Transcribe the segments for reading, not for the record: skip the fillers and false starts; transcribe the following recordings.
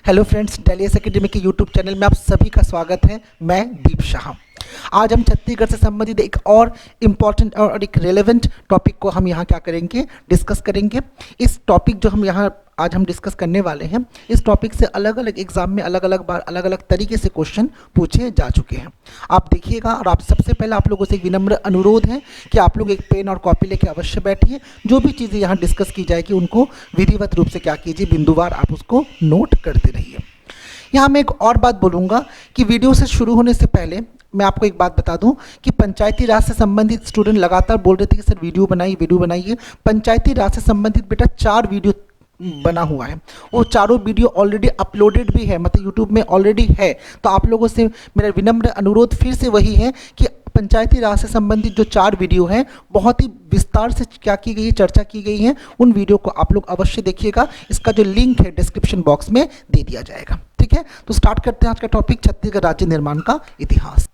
Hello friends, Delhi academy के YouTube channel में आप सभी का स्वागत है। मैं दीप शाह। आज हम छत्तीसगढ़ से संबंधित एक और इम्पॉर्टेंट और एक रेलेवेंट टॉपिक को हम यहाँ क्या करेंगे, डिस्कस करेंगे। इस टॉपिक जो हम यहाँ आज हम डिस्कस करने वाले हैं, इस टॉपिक से अलग अलग एग्जाम में अलग अलग बार अलग अलग तरीके से क्वेश्चन पूछे जा चुके हैं। आप देखिएगा, और आप सबसे पहले आप लोगों से एक विनम्र अनुरोध है कि आप लोग एक पेन और कॉपी लेके अवश्य बैठिए। जो भी चीज़ें यहाँ डिस्कस की जाएगी उनको विधिवत रूप से क्या कीजिए, बिंदुवार आप उसको नोट करते रहिए। यहाँ मैं एक और बात बोलूँगा कि वीडियो से शुरू होने से पहले मैं आपको एक बात बता दूं कि पंचायती राज से संबंधित स्टूडेंट लगातार बोल रहे थे कि सर वीडियो बनाइए। पंचायती राज से संबंधित बेटा 4 वीडियो बना हुआ है। वो चारों वीडियो ऑलरेडी अपलोडेड भी है, मतलब यूट्यूब में ऑलरेडी है। तो आप लोगों से मेरा विनम्र अनुरोध फिर से वही है कि पंचायती राज से संबंधित जो 4 वीडियो हैं, बहुत ही विस्तार से क्या की गई है, चर्चा की गई है। उन वीडियो को आप लोग अवश्य देखिएगा। इसका जो लिंक है डिस्क्रिप्शन बॉक्स में दे दिया जाएगा। ठीक है, तो स्टार्ट करते हैं आज का टॉपिक, छत्तीसगढ़ राज्य निर्माण का इतिहास।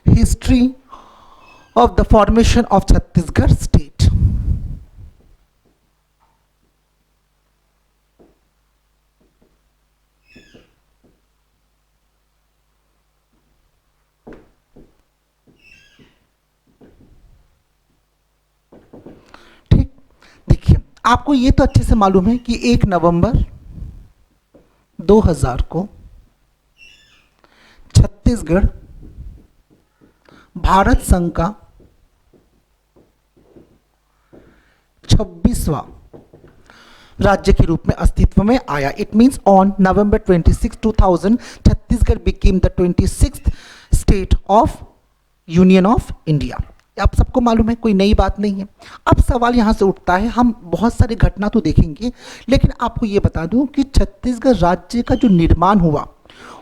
History of the formation of Chhattisgarh state. ठीक, देखिए आपको ये तो अच्छे से मालूम है कि 1 नवंबर 2000 को छत्तीसगढ़ भारत संघ का 26वां राज्य के रूप में अस्तित्व में आया। It means on November 26, 2000 Chhattisgarh became the 26th state of union of India. आप सबको मालूम है, कोई नई बात नहीं है। अब सवाल यहाँ से उठता है, हम बहुत सारी घटना तो देखेंगे, लेकिन आपको ये बता दूं कि छत्तीसगढ़ राज्य का जो निर्माण हुआ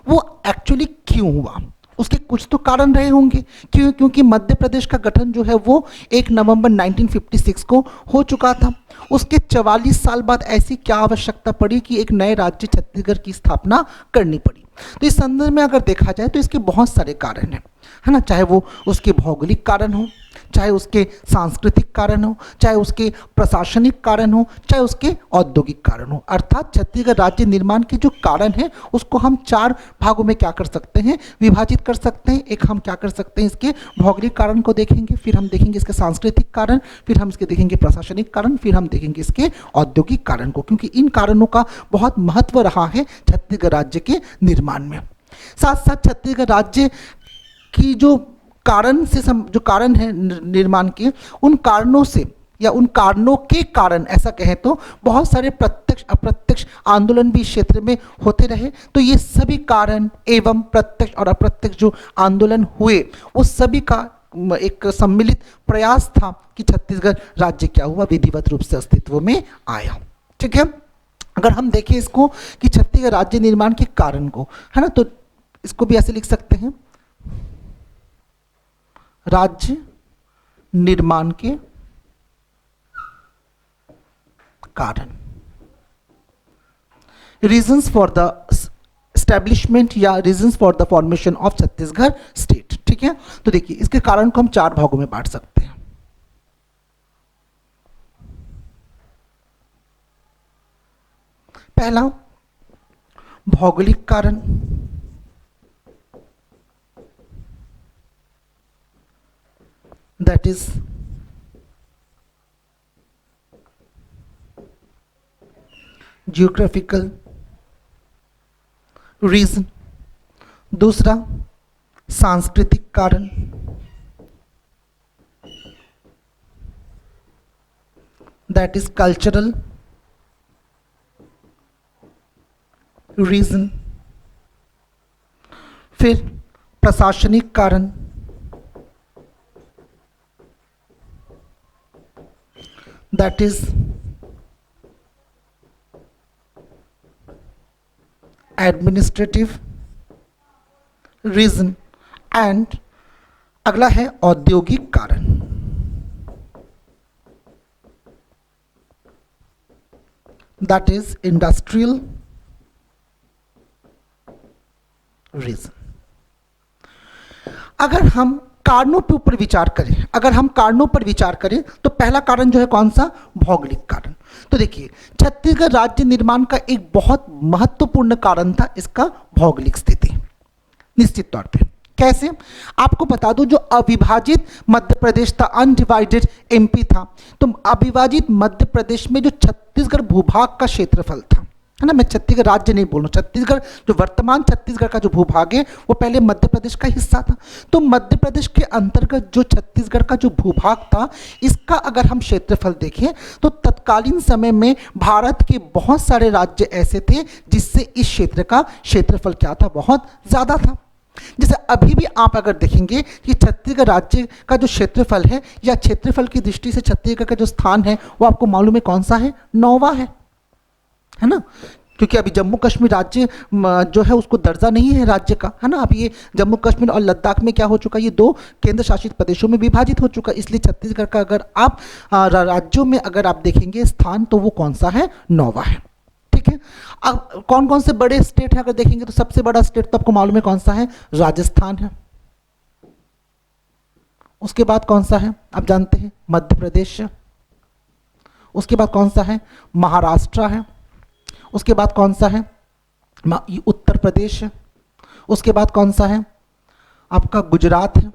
वो एक्चुअली क्यों हुआ, उसके कुछ तो कारण रहे होंगे। क्योंकि मध्य प्रदेश का गठन जो है वो 1 नवंबर 1956 को हो चुका था। उसके 44 साल बाद ऐसी क्या आवश्यकता पड़ी कि एक नए राज्य छत्तीसगढ़ की स्थापना करनी पड़ी। तो इस संदर्भ में अगर देखा जाए तो इसके बहुत सारे कारण हैं, है ना। चाहे वो उसके भौगोलिक कारण हो, चाहे उसके सांस्कृतिक कारण हो, चाहे उसके प्रशासनिक कारण हो, चाहे उसके औद्योगिक कारण हो। अर्थात छत्तीसगढ़ राज्य निर्माण के जो कारण है उसको हम 4 भागों में क्या कर सकते हैं, विभाजित कर सकते हैं। एक हम क्या कर सकते हैं, इसके भौगोलिक कारण को देखेंगे, फिर हम देखेंगे इसके सांस्कृतिक कारण, फिर हम इसके देखेंगे प्रशासनिक कारण, फिर हम देखेंगे इसके औद्योगिक कारण को, क्योंकि इन कारणों का बहुत महत्व रहा है छत्तीसगढ़ राज्य के निर्माण में। साथ साथ छत्तीसगढ़ राज्य की जो कारण है निर्माण के, उन कारणों से या उन कारणों के कारण ऐसा कहें तो बहुत सारे प्रत्यक्ष अप्रत्यक्ष आंदोलन भी इस क्षेत्र में होते रहे। तो ये सभी कारण एवं प्रत्यक्ष और अप्रत्यक्ष जो आंदोलन हुए, वो सभी का एक सम्मिलित प्रयास था कि छत्तीसगढ़ राज्य क्या हुआ, विधिवत रूप से अस्तित्व में आया। ठीक है, अगर हम देखें इसको कि छत्तीसगढ़ राज्य निर्माण के कारण को, है ना, तो इसको भी ऐसे लिख सकते हैं, राज्य निर्माण के कारण, रीजंस फॉर द एस्टैब्लिशमेंट या reasons for the formation of Chhattisgarh state. ठीक है, तो देखिए इसके कारण को हम 4 भागों में बांट सकते हैं। पहला भौगोलिक कारण, that is geographical reason। दूसरा सांस्कृतिक कारण, दैट इज कल्चरल रीजन, फिर प्रशासनिक कारण, that is administrative reason, and अगला है औद्योगिक कारण। That is industrial reason. अगर हम कारणों के ऊपर विचार करें, अगर हम कारणों पर विचार करें तो पहला कारण जो है कौन सा? भौगोलिक कारण। तो देखिए, छत्तीसगढ़ राज्य निर्माण का एक बहुत महत्वपूर्ण कारण था इसका भौगोलिक स्थिति। निश्चित तौर पे कैसे? आपको बता दूं, जो अविभाजित मध्य प्रदेश था, अनडिवाइडेड एमपी था, तो अविभाजित मध्य प्रदेश में जो छत्तीसगढ़ भूभाग का क्षेत्रफल था, है ना, मैं छत्तीसगढ़ राज्य नहीं बोल रहा हूं, छत्तीसगढ़ जो वर्तमान छत्तीसगढ़ का जो भूभाग है वो पहले मध्य प्रदेश का हिस्सा था। तो मध्य प्रदेश के अंतर्गत जो छत्तीसगढ़ का जो भूभाग था, इसका अगर हम क्षेत्रफल देखें तो तत्कालीन समय में भारत के बहुत सारे राज्य ऐसे थे जिससे इस क्षेत्र का क्षेत्रफल क्या था? बहुत ज़्यादा था। जैसे अभी भी आप अगर देखेंगे कि छत्तीसगढ़ राज्य का जो क्षेत्रफल है या क्षेत्रफल की दृष्टि से छत्तीसगढ़ का जो स्थान है वो आपको मालूम है कौन सा है? 9वां है ना, क्योंकि अभी जम्मू कश्मीर राज्य जो है उसको दर्जा नहीं है राज्य का, है ना। अभी ये जम्मू कश्मीर और लद्दाख में क्या हो चुका है? ये 2 केंद्र शासित प्रदेशों में विभाजित हो चुका है। इसलिए छत्तीसगढ़ का अगर आप राज्यों में अगर आप देखेंगे स्थान तो वो कौन सा है? 9वां है। ठीक है। अब कौन कौन से बड़े स्टेट है अगर देखेंगे तो सबसे बड़ा स्टेट तो आपको मालूम है कौन सा है? राजस्थान है। उसके बाद कौन सा है? आप जानते हैं, मध्य प्रदेश है। उसके बाद कौन सा है? महाराष्ट्र है। उसके बाद कौन सा है? उत्तर प्रदेश है। उसके बाद कौन सा है? आपका गुजरात है।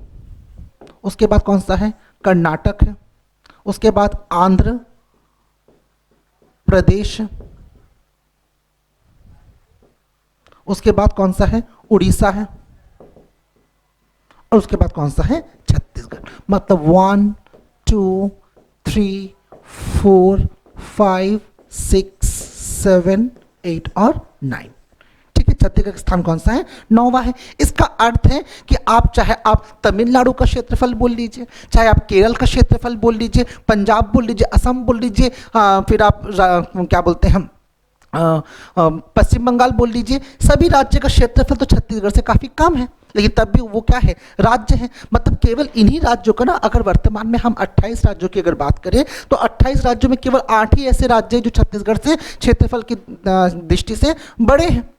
उसके बाद कौन सा है? कर्नाटक है। उसके बाद आंध्र प्रदेश है। उसके बाद कौन सा है? उड़ीसा है। और उसके बाद कौन सा है? छत्तीसगढ़। मतलब 1 2 3 4 5 6 7 8 और 9। ठीक है। छत्तीसगढ़ का स्थान कौन सा है? 9वां है। इसका अर्थ है कि आप चाहे आप तमिलनाडु का क्षेत्रफल बोल लीजिए, चाहे आप केरल का क्षेत्रफल बोल लीजिए, पंजाब बोल लीजिए, असम बोल लीजिए, फिर आप क्या बोलते हैं हम पश्चिम बंगाल बोल लीजिए, सभी राज्य का क्षेत्रफल तो छत्तीसगढ़ से काफ़ी कम है, लेकिन तब भी वो क्या है? राज्य है। मतलब केवल इन्हीं राज्यों का ना, अगर वर्तमान में हम 28 राज्यों की अगर बात करें तो 28 राज्यों में केवल 8 ही ऐसे राज्य हैं जो छत्तीसगढ़ से क्षेत्रफल की दृष्टि से बड़े हैं,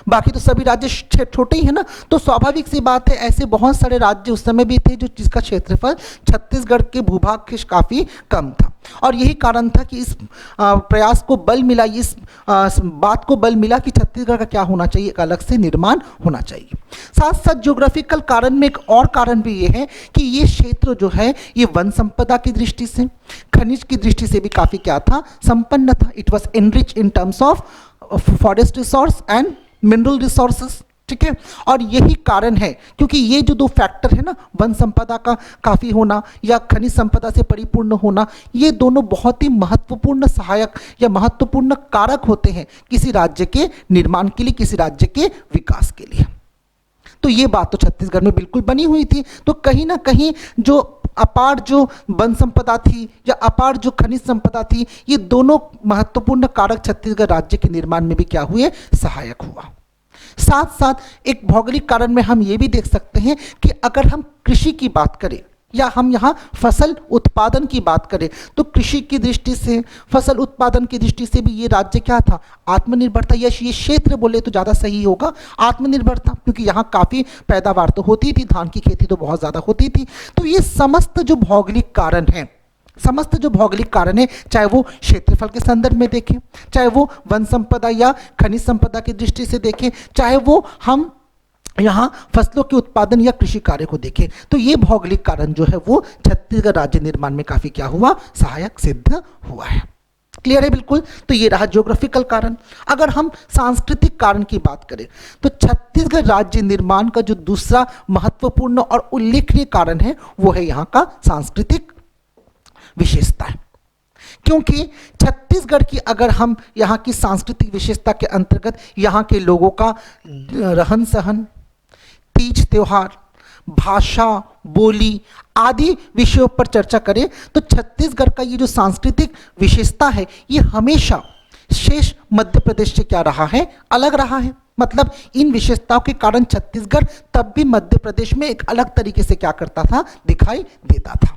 बाकी तो सभी राज्य छोटे ही है ना। तो स्वाभाविक सी बात है, ऐसे बहुत सारे राज्य उस समय भी थे जो जिसका क्षेत्रफल छत्तीसगढ़ के भूभाग के काफ़ी कम था। और यही कारण था कि इस प्रयास को बल मिला, इस बात को बल मिला कि छत्तीसगढ़ का क्या होना चाहिए? एक अलग से निर्माण होना चाहिए। साथ साथ ज्योग्राफिकल कारण में एक और कारण भी ये है कि ये क्षेत्र जो है ये वन संपदा की दृष्टि से, खनिज की दृष्टि से भी काफ़ी क्या था? संपन्न था। It was enrich in terms of forest resource and mineral resources. ठीक है। और यही कारण है क्योंकि ये जो 2 फैक्टर है ना, वन संपदा का काफ़ी होना या खनिज संपदा से परिपूर्ण होना, ये दोनों बहुत ही महत्वपूर्ण सहायक या महत्वपूर्ण कारक होते हैं किसी राज्य के निर्माण के लिए, किसी राज्य के विकास के लिए। तो ये बात तो छत्तीसगढ़ में बिल्कुल बनी हुई थी। तो कहीं ना कहीं जो अपार जो वन संपदा थी या अपार जो खनिज संपदा थी, ये दोनों महत्वपूर्ण कारक छत्तीसगढ़ राज्य के निर्माण में भी क्या हुए? सहायक हुआ। साथ साथ एक भौगोलिक कारण में हम ये भी देख सकते हैं कि अगर हम कृषि की बात करें या हम यहाँ फसल उत्पादन की बात करें तो कृषि की दृष्टि से, फसल उत्पादन की दृष्टि से भी ये राज्य क्या था? आत्मनिर्भर था। या ये क्षेत्र बोले तो ज़्यादा सही होगा, आत्मनिर्भर था, क्योंकि यहाँ काफ़ी पैदावार तो होती थी, धान की खेती तो बहुत ज़्यादा होती थी। तो ये समस्त जो भौगोलिक कारण हैं, समस्त जो भौगोलिक कारण है, चाहे वो क्षेत्रफल के संदर्भ में देखें, चाहे वो वन संपदा या खनिज संपदा की दृष्टि से देखें, चाहे वो हम यहाँ फसलों के उत्पादन या कृषि कार्य को देखें, तो ये भौगोलिक कारण जो है वो छत्तीसगढ़ राज्य निर्माण में काफ़ी क्या हुआ? सहायक सिद्ध हुआ है। क्लियर है बिल्कुल। तो ये रहा ज्योग्राफिकल कारण। अगर हम सांस्कृतिक कारण की बात करें तो छत्तीसगढ़ राज्य निर्माण का जो दूसरा महत्वपूर्ण और उल्लेखनीय कारण है वो है यहाँ का सांस्कृतिक विशेषता है। क्योंकि छत्तीसगढ़ की अगर हम यहाँ की सांस्कृतिक विशेषता के अंतर्गत यहाँ के लोगों का रहन सहन, तीज त्योहार, भाषा, बोली आदि विषयों पर चर्चा करें तो छत्तीसगढ़ का ये जो सांस्कृतिक विशेषता है ये हमेशा शेष मध्य प्रदेश से क्या रहा है, अलग रहा है। मतलब इन विशेषताओं के कारण छत्तीसगढ़ तब भी मध्य प्रदेश में एक अलग तरीके से क्या करता था, दिखाई देता था।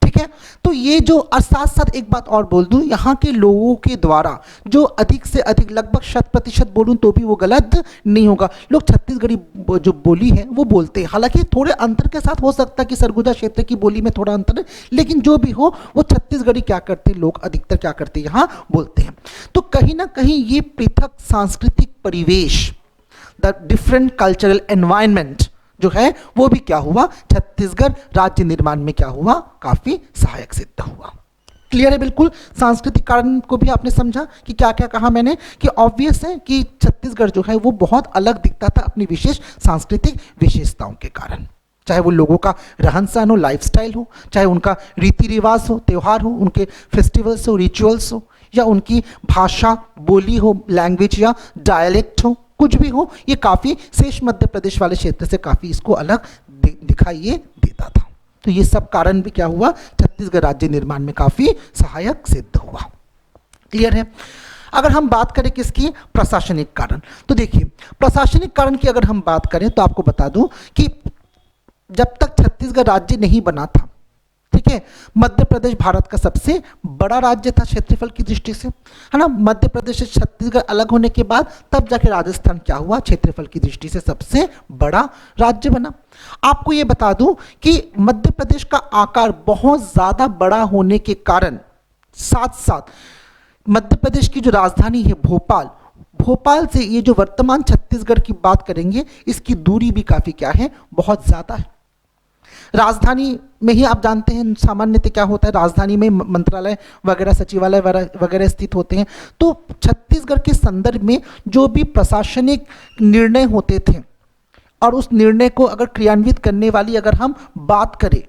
ठीक है, तो ये जो साथ साथ एक बात और बोल दूं, यहाँ के लोगों के द्वारा जो अधिक से अधिक लगभग 100% बोलूं तो भी वो गलत नहीं होगा, लोग छत्तीसगढ़ी जो बोली है वो बोलते हैं। हालांकि थोड़े अंतर के साथ हो सकता है कि सरगुजा क्षेत्र की बोली में थोड़ा अंतर है, लेकिन जो भी हो वो छत्तीसगढ़ी क्या करते हैं, लोग अधिकतर क्या करते हैं, यहाँ बोलते हैं। तो कहीं ना कहीं ये पृथक सांस्कृतिक परिवेश, द डिफरेंट कल्चरल एनवायरनमेंट जो है वो भी क्या हुआ, छत्तीसगढ़ राज्य निर्माण में क्या हुआ, काफी सहायक सिद्ध हुआ। क्लियर है बिल्कुल। सांस्कृतिक कारण को भी आपने समझा कि क्या क्या कहा मैंने, कि ऑब्वियस है कि छत्तीसगढ़ जो है वो बहुत अलग दिखता था अपनी विशेष सांस्कृतिक विशेषताओं के कारण, चाहे वो लोगों का रहन सहन हो, लाइफस्टाइल हो, चाहे उनका रीति रिवाज हो, त्यौहार हो, उनके फेस्टिवल्स हो, रिचुअल्स हो, या उनकी भाषा, बोली हो, लैंग्वेज या डायलेक्ट हो, कुछ भी हो, ये काफ़ी शेष मध्य प्रदेश वाले क्षेत्र से काफ़ी इसको अलग दिखाई ये देता था। तो ये सब कारण भी क्या हुआ, छत्तीसगढ़ राज्य निर्माण में काफ़ी सहायक सिद्ध हुआ। क्लियर है। अगर हम बात करें किसकी, प्रशासनिक कारण, तो देखिए प्रशासनिक कारण की अगर हम बात करें तो आपको बता दूं कि जब तक छत्तीसगढ़ राज्य नहीं बना था, ठीक है, मध्य प्रदेश भारत का सबसे बड़ा राज्य था क्षेत्रफल की दृष्टि से, है ना। मध्य प्रदेश से छत्तीसगढ़ अलग होने के बाद तब जाके राजस्थान क्या हुआ, क्षेत्रफल की दृष्टि से सबसे बड़ा राज्य बना। आपको ये बता दूं कि मध्य प्रदेश का आकार बहुत ज्यादा बड़ा होने के कारण साथ साथ मध्य प्रदेश की जो राजधानी है भोपाल, भोपाल से ये जो वर्तमान छत्तीसगढ़ की बात करेंगे इसकी दूरी भी काफी क्या है, बहुत ज्यादा है। राजधानी में ही आप जानते हैं सामान्यतः क्या होता है, राजधानी में मंत्रालय वगैरह, सचिवालय वगैरह स्थित होते हैं। तो छत्तीसगढ़ के संदर्भ में जो भी प्रशासनिक निर्णय होते थे और उस निर्णय को अगर क्रियान्वित करने वाली अगर हम बात करें,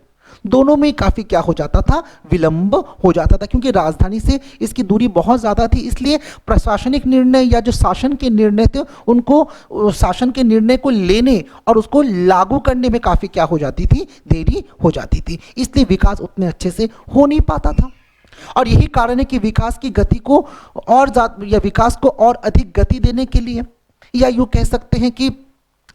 दोनों में काफ़ी क्या हो जाता था, विलंब हो जाता था, क्योंकि राजधानी से इसकी दूरी बहुत ज़्यादा थी। इसलिए प्रशासनिक निर्णय या जो शासन के निर्णय थे उनको, शासन के निर्णय को लेने और उसको लागू करने में काफ़ी क्या हो जाती थी, देरी हो जाती थी। इसलिए विकास उतने अच्छे से हो नहीं पाता था। और यही कारण है कि विकास की गति को और या विकास को और अधिक गति देने के लिए, या यूँ कह सकते हैं कि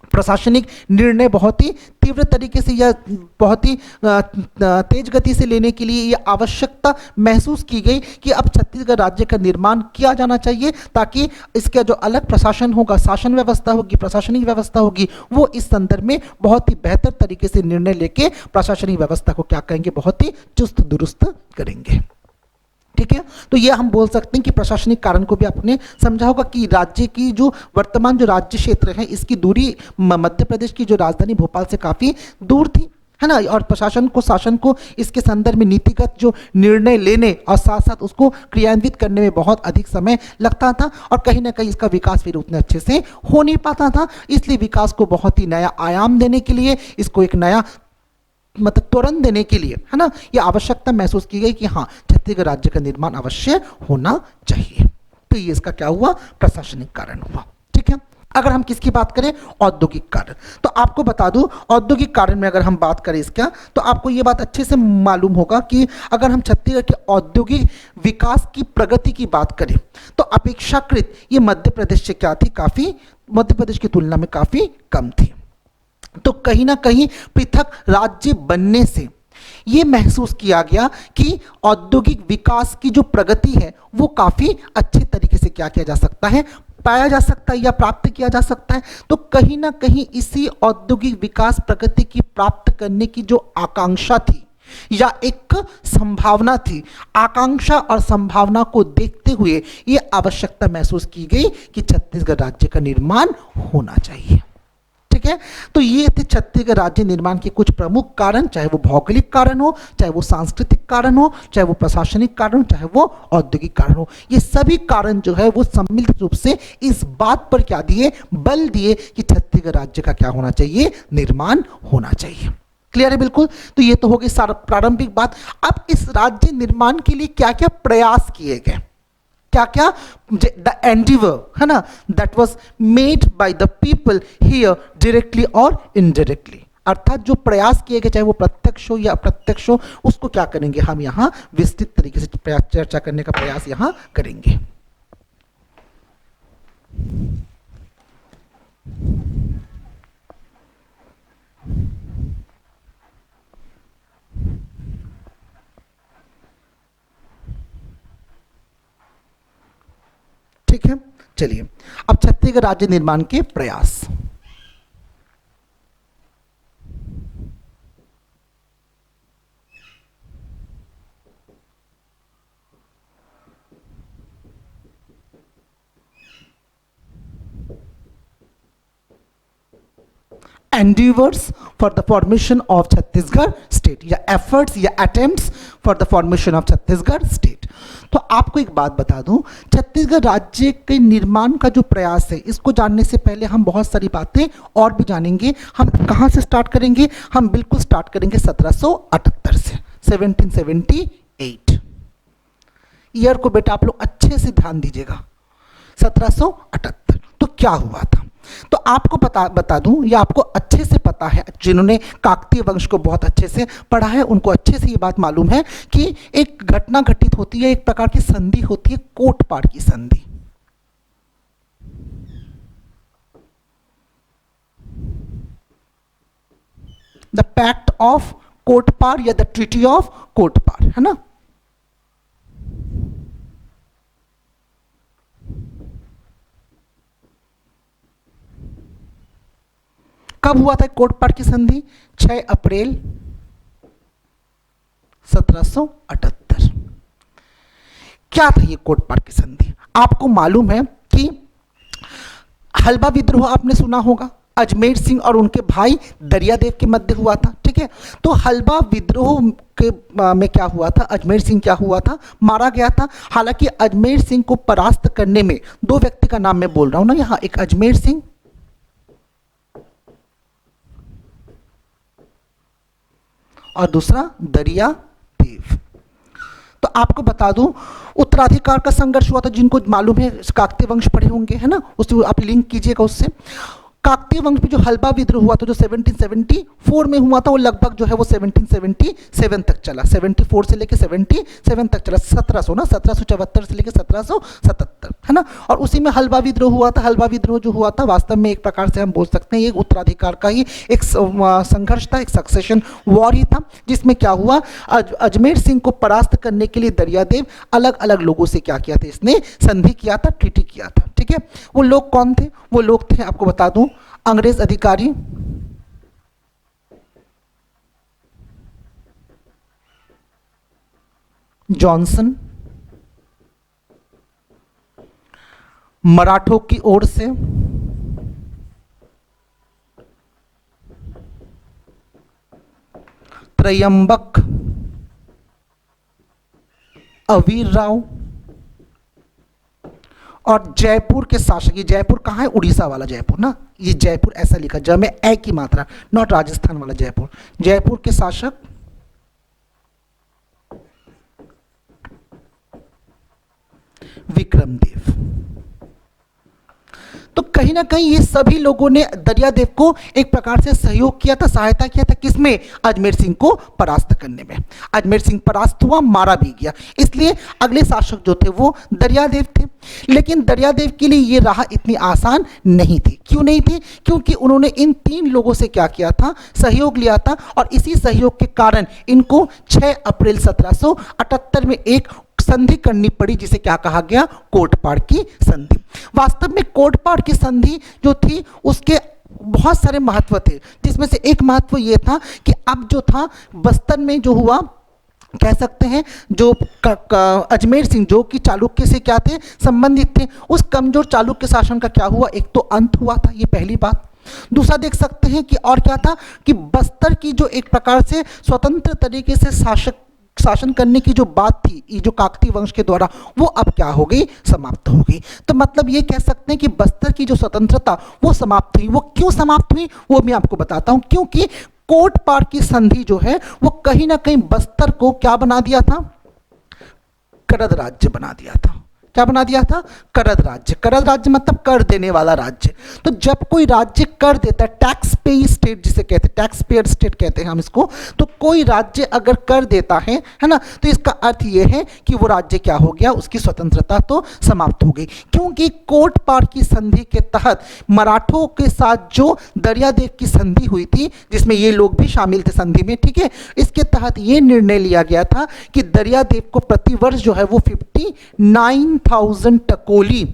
प्रशासनिक निर्णय बहुत ही तीव्र तरीके से या बहुत ही तेज गति से लेने के लिए ये आवश्यकता महसूस की गई कि अब छत्तीसगढ़ राज्य का निर्माण किया जाना चाहिए, ताकि इसका जो अलग प्रशासन होगा, शासन व्यवस्था होगी, प्रशासनिक व्यवस्था होगी, वो इस संदर्भ में बहुत ही बेहतर तरीके से निर्णय लेके प्रशासनिक व्यवस्था को क्या करेंगे, बहुत ही चुस्त दुरुस्त करेंगे। ठीक है, तो ये हम बोल सकते हैं कि प्रशासनिक कारण को भी आपने समझा होगा कि राज्य की जो वर्तमान जो राज्य क्षेत्र है इसकी दूरी मध्य प्रदेश की जो राजधानी भोपाल से काफ़ी दूर थी, है ना। और प्रशासन को, शासन को इसके संदर्भ में नीतिगत जो निर्णय लेने और साथ साथ उसको क्रियान्वित करने में बहुत अधिक समय लगता था, और कहीं ना कहीं इसका विकास फिर उतने अच्छे से हो नहीं पाता था। इसलिए विकास को बहुत ही नया आयाम देने के लिए, इसको एक नया मतलब त्वरण देने के लिए, है ना, ये आवश्यकता महसूस की गई कि हाँ, छत्तीसगढ़ राज्य का निर्माण अवश्य होना चाहिए। तो ये इसका क्या हुआ, प्रशासनिक कारण हुआ। ठीक है, अगर हम किसकी बात करें, औद्योगिक कारण, तो आपको बता दूं औद्योगिक कारण में अगर हम बात करें इसका, तो आपको ये बात अच्छे से मालूम होगा कि अगर हम छत्तीसगढ़ के औद्योगिक विकास की प्रगति की बात करें तो अपेक्षाकृत ये मध्य प्रदेश से क्या थी, काफ़ी मध्य प्रदेश की तुलना में काफ़ी कम थी। तो कहीं ना कहीं पृथक राज्य बनने से ये महसूस किया गया कि औद्योगिक विकास की जो प्रगति है वो काफ़ी अच्छे तरीके से क्या किया जा सकता है, पाया जा सकता है या प्राप्त किया जा सकता है। तो कहीं ना कहीं इसी औद्योगिक विकास प्रगति की प्राप्त करने की जो आकांक्षा थी या एक संभावना थी, आकांक्षा और संभावना को देखते हुए ये आवश्यकता महसूस की गई कि छत्तीसगढ़ राज्य का निर्माण होना चाहिए। ठीक है। तो ये थे छत्तीसगढ़ राज्य निर्माण के कुछ प्रमुख कारण, चाहे वो भौगोलिक कारण हो, चाहे वो सांस्कृतिक कारण हो, चाहे वो प्रशासनिक कारण हो, चाहे वो औद्योगिक कारण हो। ये सभी कारण जो है वो सम्मिलित रूप से इस बात पर क्या दिए, बल दिए कि छत्तीसगढ़ राज्य का क्या होना चाहिए, निर्माण होना चाहिए। क्लियर है बिल्कुल। तो ये तो हो गई प्रारंभिक बात। अब इस राज्य निर्माण के लिए क्या क्या प्रयास किए गए, क्या क्या द एंडिवर है ना, that was made by the people here directly और इनडायरेक्टली, अर्थात जो प्रयास किए गए चाहे वो प्रत्यक्ष हो या अप्रत्यक्ष हो, उसको क्या करेंगे हम यहाँ विस्तृत तरीके से चर्चा करने का प्रयास यहाँ करेंगे। ठीक है, चलिए अब छत्तीसगढ़ राज्य निर्माण के प्रयास। endeavors for the formation of Chhattisgarh state या efforts या attempts for the formation of Chhattisgarh state। तो आपको एक बात बता दूं, छत्तीसगढ़ राज्य के निर्माण का जो प्रयास है, इसको जानने से पहले हम बहुत सारी बातें और भी जानेंगे। हम कहां से स्टार्ट करेंगे, हम बिल्कुल स्टार्ट करेंगे 1778 से, 1778 ईयर को बेटा आप लोग अच्छे से ध्यान दीजिएगा। 1778 तो क्या हुआ था, तो आपको बता दूं, या आपको अच्छे से पता है, जिन्होंने काकतीय वंश को बहुत अच्छे से पढ़ा है उनको अच्छे से ये बात मालूम है कि एक घटना घटित होती है, एक प्रकार की संधि होती है, कोटपाड़ की संधि। द पैक्ट ऑफ कोटपाड़ या द ट्रीटी ऑफ कोटपाड़, है ना। कब हुआ था कोटपाड़ की संधि, 6 अप्रैल 1778। क्या था ये कोटपाड़ की संधि, आपको मालूम है कि हलबा विद्रोह आपने सुना होगा, अजमेर सिंह और उनके भाई दरियादेव के मध्य हुआ था, ठीक है। तो हलबा विद्रोह के में क्या हुआ था, अजमेर सिंह क्या हुआ था, मारा गया था। हालांकि अजमेर सिंह को परास्त करने में दो व्यक्ति का नाम मैं बोल रहा हूं ना यहाँ, एक अजमेर सिंह और दूसरा दरिया देव। तो आपको बता दूं, उत्तराधिकार का संघर्ष हुआ था, जिनको मालूम है काकतीय वंश पढ़े होंगे, है ना, उससे आप लिंक कीजिएगा उससे। काकतीय वंश में जो हलबा विद्रोह हुआ था जो 1774 में हुआ था, वो लगभग जो है वो 1777 तक चला, 74 से लेकर 77 तक चला, 1774 से लेकर 1777, है ना। और उसी में हलबा विद्रोह हुआ था। हलबा विद्रोह जो हुआ था वास्तव में एक प्रकार से हम बोल सकते हैं एक उत्तराधिकार का ही एक संघर्ष था, एक सक्सेशन वॉर ही था, जिसमें क्या हुआ, अजमेर सिंह को परास्त करने के लिए दरियादेव अलग अलग लोगों से क्या किया था, इसने संधि किया था, ट्रीटी किया था, ठीक है। वो लोग कौन थे, वो लोग थे आपको बता दूं, अंग्रेज अधिकारी, जॉनसन, मराठों की ओर से त्रयंबक, अवीर राव, और जयपुर के शासक, ये जयपुर कहाँ है, उड़ीसा वाला जयपुर ना, ये जयपुर ऐसा लिखा, ज में ए की मात्रा, नॉट राजस्थान वाला जयपुर, जयपुर के शासक विक्रमदेव। तो कहीं ना कहीं ये सभी लोगों ने दरियादेव को एक प्रकार से सहयोग किया था, सहायता किया था, किसमें, अजमेर सिंह को परास्त करने में। अजमेर सिंह परास्त हुआ, मारा भी गया, इसलिए अगले शासक जो थे वो दरियादेव थे। लेकिन दरियादेव के लिए ये राह इतनी आसान नहीं थी। क्यों नहीं थी, क्योंकि उन्होंने इन 3 लोगों से क्या किया था, सहयोग लिया था, और इसी सहयोग के कारण इनको 6 अप्रैल 1778 में एक संधि करनी पड़ी, जिसे क्या कहा गया, कोटपाड़ की संधि। वास्तव में कोटपाड़ की संधि जो थी उसके बहुत सारे महत्व थे, जिसमें से एक महत्व ये था कि अब जो था बस्तर में जो हुआ, कह सकते हैं जो अजमेर सिंह जो कि चालुक्य से क्या थे, संबंधित थे, उस कमजोर चालुक्य शासन का क्या हुआ, एक तो अंत हुआ था, ये पहली बात। दूसरा देख सकते हैं कि और क्या था कि बस्तर की जो एक प्रकार से स्वतंत्र तरीके से शासन करने की जो बात थी, ये जो काकतीय वंश के द्वारा, वो अब क्या हो गई, समाप्त हो गई। तो मतलब ये कह सकते हैं कि बस्तर की जो स्वतंत्रता वो समाप्त हुई। वो क्यों समाप्त हुई वो मैं आपको बताता हूं। क्योंकि कोटपाड़ की संधि जो है वो कहीं ना कहीं बस्तर को क्या बना दिया था, करद राज्य बना दिया था। क्या बना दिया था, करद राज्य। करद राज्य मतलब कर देने वाला राज्य। तो जब कोई राज्य कर देता है, टैक्स पेई स्टेट जिसे कहते हैं, टैक्स पेयर स्टेट कहते हैं हम इसको, तो कोई राज्य अगर कर देता है ना, तो इसका अर्थ ये है कि वो राज्य क्या हो गया, उसकी स्वतंत्रता तो समाप्त हो गई। क्योंकि कोटपाड़ की संधि के तहत मराठों के साथ जो दरियादेव की संधि हुई थी, जिसमें ये लोग भी शामिल थे संधि में, ठीक है, इसके तहत ये निर्णय लिया गया था कि दरियादेव को प्रतिवर्ष जो है वो 59,000 टकोली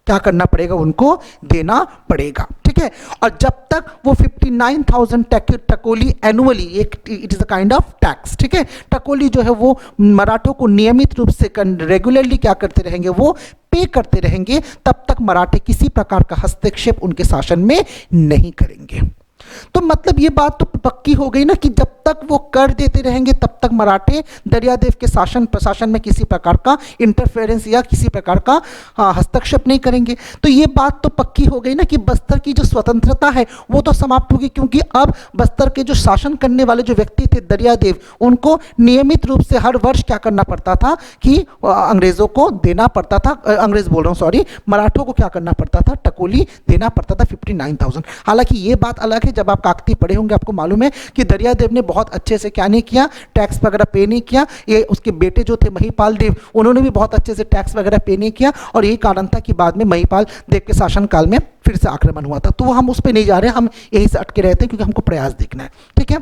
क्या करना पड़ेगा, उनको देना पड़ेगा, ठीक है। और जब तक वो 59,000 टकोली एनुअली, एक it is a kind of tax, ठीक है, टकोली जो है वो मराठों को नियमित रूप से रेगुलरली क्या करते रहेंगे, वो पे करते रहेंगे, तब तक मराठे किसी प्रकार का हस्तक्षेप उनके शासन में नहीं करेंगे। तो मतलब ये बात तो पक्की हो गई ना कि जब तक वो कर देते रहेंगे तब तक मराठे दरियादेव के शासन प्रशासन में किसी प्रकार का इंटरफेरेंस या किसी प्रकार का हस्तक्षेप नहीं करेंगे। तो ये बात तो पक्की हो गई ना कि बस्तर की जो स्वतंत्रता है वो तो समाप्त होगी, क्योंकि अब बस्तर के जो शासन करने वाले जो व्यक्ति थे दरियादेव, उनको नियमित रूप से हर वर्ष क्या करना पड़ता था कि अंग्रेजों को देना पड़ता था, अंग्रेज बोल रहा हूँ सॉरी, मराठों को क्या करना पड़ता था, टकोली देना पड़ता था 59,000। हालांकि ये बात अलग है, जब आप काकतीय पढ़े होंगे आपको मालूम है कि दरियादेव ने बहुत अच्छे से क्या नहीं किया, टैक्स वगैरह पे नहीं किया। ये उसके बेटे जो थे महिपाल देव, उन्होंने भी बहुत अच्छे से टैक्स वगैरह पे नहीं किया, और यही कारण था कि बाद में महिपाल देव के शासनकाल में फिर से आक्रमण हुआ था। तो हम उस पर नहीं जा रहे, हम यहीं से अटके रहते हैं क्योंकि हमको प्रयास देखना है, ठीक है।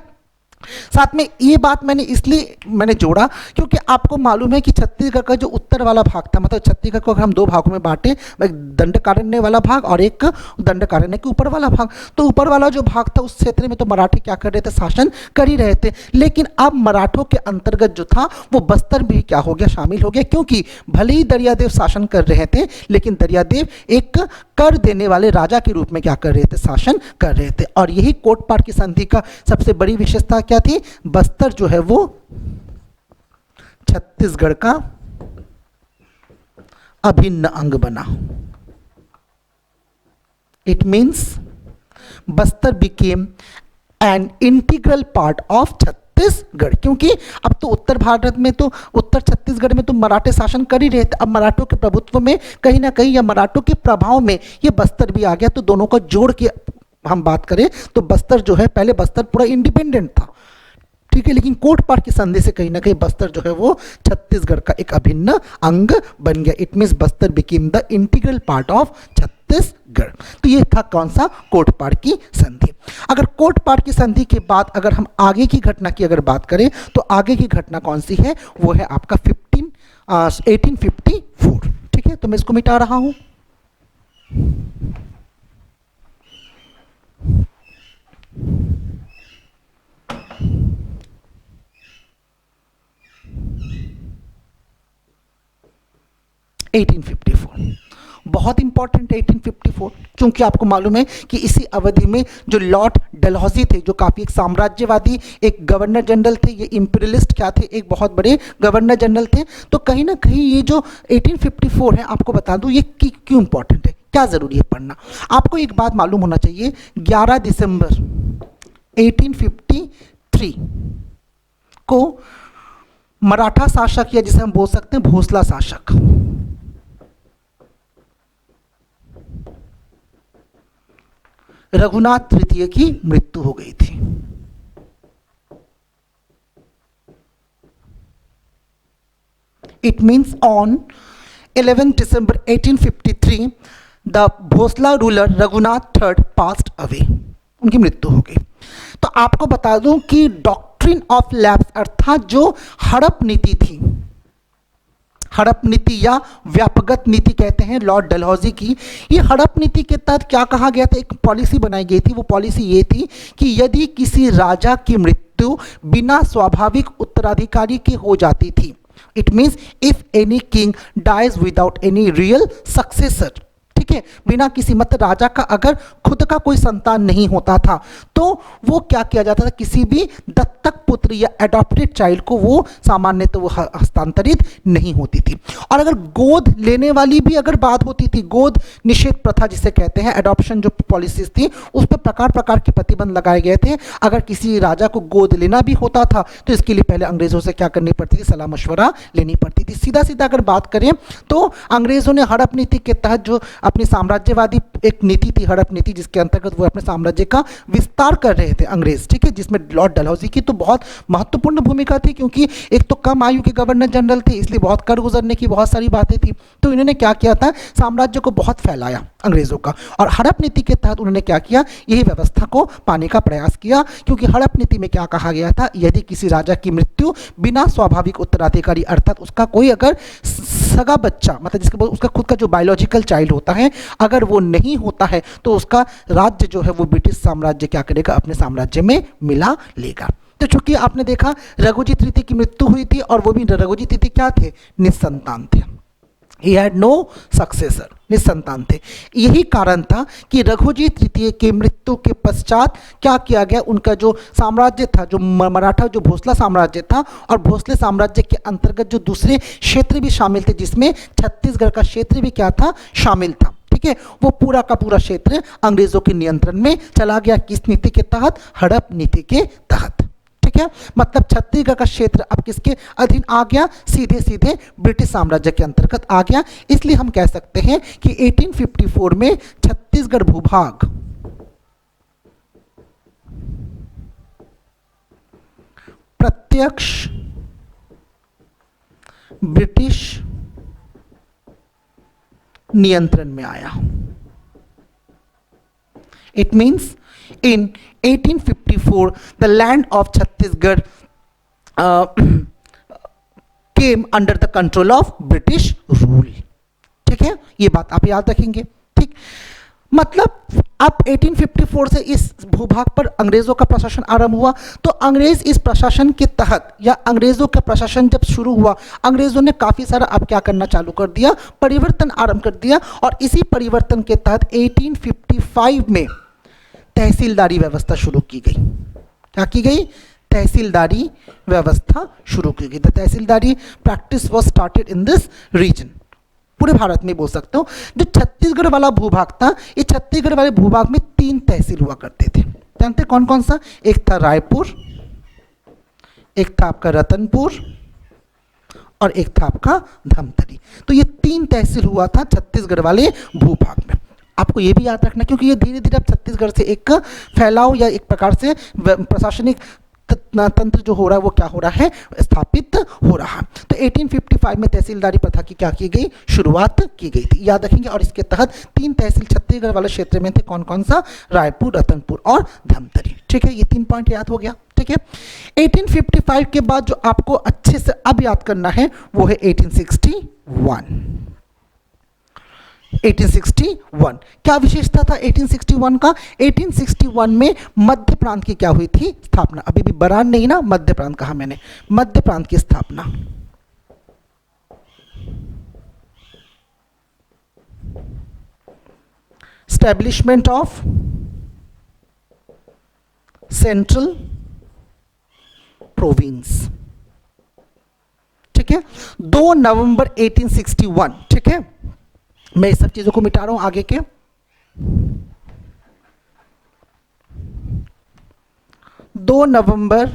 साथ में ये बात मैंने इसलिए जोड़ा क्योंकि आपको मालूम है कि छत्तीसगढ़ का जो उत्तर वाला भाग था, मतलब छत्तीसगढ़ को अगर हम दो भागों में बांटे, एक दंडकारण्य वाला भाग और एक दंडकारण्य के ऊपर वाला भाग, तो ऊपर वाला जो भाग था उस क्षेत्र में तो मराठी क्या कर रहे थे, शासन कर ही रहे थे। लेकिन अब मराठों के अंतर्गत जो था वो बस्तर भी क्या हो गया, शामिल हो गया, क्योंकि भले ही दरियादेव शासन कर रहे थे लेकिन दरियादेव एक कर देने वाले राजा के रूप में क्या कर रहे थे, शासन कर रहे थे। और यही कोटपाड़ की संधि का सबसे बड़ी विशेषता क्या थी, बस्तर जो है वो छत्तीसगढ़ का अभिन्न अंग बना। It means Bastar became an integral part of Chhattisgarh, क्योंकि अब तो उत्तर भारत में तो उत्तर छत्तीसगढ़ में तो मराठे शासन कर ही रहे थे। अब मराठों के प्रभुत्व में कहीं ना कहीं या मराठों के प्रभाव में ये बस्तर भी आ गया। तो दोनों को जोड़ के हम बात करें तो बस्तर जो है, पहले बस्तर पूरा इंडिपेंडेंट था, ठीक है, लेकिन कोटपाड़ की संधि से कहीं ना कहीं बस्तर जो है वो छत्तीसगढ़ का एक अभिन्न अंग बन गया। It means Bastar became the integral part of Chhattisgarh. तो ये था कौन सा, कोटपाड़ की संधि। अगर कोटपाड़ की संधि के बाद अगर हम आगे की घटना की अगर बात करें तो आगे की घटना कौन सी है, वो है आपका 1854, ठीक है। तो मैं इसको मिटा रहा हूं। बहुत इंपॉर्टेंट है 1854, क्योंकि आपको मालूम है कि इसी अवधि में जो लॉर्ड डलहौजी थे, जो काफी एक साम्राज्यवादी एक गवर्नर जनरल थे, ये इंपीरियलिस्ट क्या थे, एक बहुत बड़े गवर्नर जनरल थे। तो कहीं ना कहीं ये जो 1854 है, आपको बता दूं ये क्यों इंपॉर्टेंट है, क्या जरूरी है पढ़ना। आपको एक बात मालूम होना चाहिए, 11 दिसंबर 1853 को मराठा शासक या जिसे हम बोल सकते हैं भोसला शासक, रघुनाथ तृतीय की मृत्यु हो गई थी। It means on 11 December 1853 the Bhosla ruler Raghunath III passed away, उनकी मृत्यु हो गई। तो आपको बता दूं कि डॉक्ट्रिन ऑफ लैप्स अर्थात जो हड़प नीति थी, हड़प नीति या व्यापकगत नीति कहते हैं लॉर्ड डलहौजी की, ये हड़प नीति के तहत क्या कहा गया था, एक पॉलिसी बनाई गई थी। वो पॉलिसी ये थी कि यदि किसी राजा की मृत्यु बिना स्वाभाविक उत्तराधिकारी के हो जाती थी, it means if any king dies without any real successor, ठीक है, बिना किसी मतलब राजा का अगर खुद का कोई संतान नहीं होता था तो वो क्या किया जाता था, किसी भी दत्तक पुत्र या एडॉप्टेड चाइल्ड को वो सामान्यतः वो हस्तांतरित नहीं होती थी। और अगर गोद लेने वाली भी अगर बात होती थी, गोद निषेध प्रथा जिसे कहते हैं, एडॉप्शन जो पॉलिसीज थी उस पर प्रकार प्रकार के प्रतिबंध लगाए गए थे। अगर किसी राजा को गोद लेना भी होता था तो इसके लिए पहले अंग्रेजों से क्या करनी पड़ती थी, सलाह मशवरा लेनी पड़ती थी। सीधा सीधा अगर बात करें तो अंग्रेजों ने हड़प नीति के तहत जो अपनी साम्राज्यवादी एक नीति थी, हड़प नीति, जिसके अंतर्गत वो अपने साम्राज्य का विस्तार कर रहे थे अंग्रेज, ठीक है, जिसमें लॉर्ड डलहौजी की तो बहुत महत्वपूर्ण भूमिका थी, क्योंकि एक तो कम आयु के गवर्नर जनरल थे, इसलिए बहुत कर गुजरने की बहुत सारी बातें थी। तो इन्होंने क्या किया था, साम्राज्य को बहुत फैलाया अंग्रेजों का, और हड़प नीति के तहत उन्होंने क्या किया, यही व्यवस्था को पाने का प्रयास किया। क्योंकि हड़प नीति में क्या कहा गया था, यदि किसी राजा की मृत्यु बिना स्वाभाविक उत्तराधिकारी अर्थात उसका कोई अगर सगा बच्चा, मतलब जिसका उसका खुद का जो बायोलॉजिकल चाइल्ड होता है, अगर वो नहीं होता है तो उसका राज्य जो है वो ब्रिटिश साम्राज्य क्या करेगा, अपने साम्राज्य में मिला लेगा। तो चूंकि आपने देखा रघुजी तृतीय की मृत्यु हुई थी, और वो भी रघुजी तृतीय क्या थे, निसंतान थे, he had no successor, निसंतान थे। यही कारण था कि रघुजी तृतीय के मृत्यु के पश्चात क्या किया गया, उनका जो साम्राज्य था, जो मराठा जो भोसला साम्राज्य था, और भोसले साम्राज्य के अंतर्गत जो दूसरे क्षेत्र भी शामिल थे, जिसमें छत्तीसगढ़ का क्षेत्र भी क्या था, शामिल था, ठीक है, वो पूरा का पूरा क्षेत्र अंग्रेजों के नियंत्रण में चला गया। किस नीति के तहत, हड़प नीति के तहत, ठीक है। मतलब छत्तीसगढ़ का क्षेत्र अब किसके अधीन आ गया, सीधे सीधे ब्रिटिश साम्राज्य के अंतर्गत आ गया। इसलिए हम कह सकते हैं कि 1854 में छत्तीसगढ़ भूभाग प्रत्यक्ष ब्रिटिश नियंत्रण में आया। It means in 1854 the land of Chhattisgarh came under the control of British rule, ठीक है, ये बात आप याद रखेंगे, ठीक। मतलब अब 1854 से इस भूभाग पर अंग्रेजों का प्रशासन आरंभ हुआ। तो अंग्रेज इस प्रशासन के तहत, या अंग्रेजों का प्रशासन जब शुरू हुआ, अंग्रेजों ने काफी सारा अब क्या करना चालू कर दिया, परिवर्तन आरंभ कर दिया। और इसी परिवर्तन के तहत 1855 में तहसीलदारी व्यवस्था शुरू की गई। क्या की गई, तहसीलदारी व्यवस्था शुरू की गई। The tahsildari practice was started in this region, पूरे भारत में बोल सकते हो। जो छत्तीसगढ़ वाला भूभाग था, इस छत्तीसगढ़ वाले भूभाग में 3 तहसील हुआ करते थे। जानते कौन कौन सा, एक था रायपुर, एक था आपका रतनपुर, और एक था आपका धमतरी। तो ये 3 तहसील हुआ था छत्तीसगढ़ वाले भूभाग में। आपको ये भी याद रखना, क्योंकि ये धीरे धीरे अब छत्तीसगढ़ से एक फैलाव या एक प्रकार से प्रशासनिक तंत्र जो हो रहा है वो क्या हो रहा है, स्थापित हो रहा है। तो 1855 में तहसीलदारी प्रथा की क्या की गई, शुरुआत की गई थी, याद रखेंगे। और इसके तहत 3 तहसील छत्तीसगढ़ वाले क्षेत्र में थे, कौन कौन सा, रायपुर, रतनपुर और धमतरी, ठीक है। ये 3 पॉइंट याद हो गया, ठीक है। 1855 के बाद जो आपको अच्छे से अब याद करना है वो है 1861। 1861 क्या विशेषता था 1861 का, 1861 में मध्य प्रांत की क्या हुई थी, स्थापना। अभी भी बरान नहीं ना, मध्य प्रांत कहा मैंने, मध्य प्रांत की स्थापना। एस्टैब्लिशमेंट ऑफ सेंट्रल प्रोविंस, ठीक है, 2 नवंबर 1861, ठीक है। मैं इस सब चीजों को मिटा रहा हूं आगे के। 2 नवंबर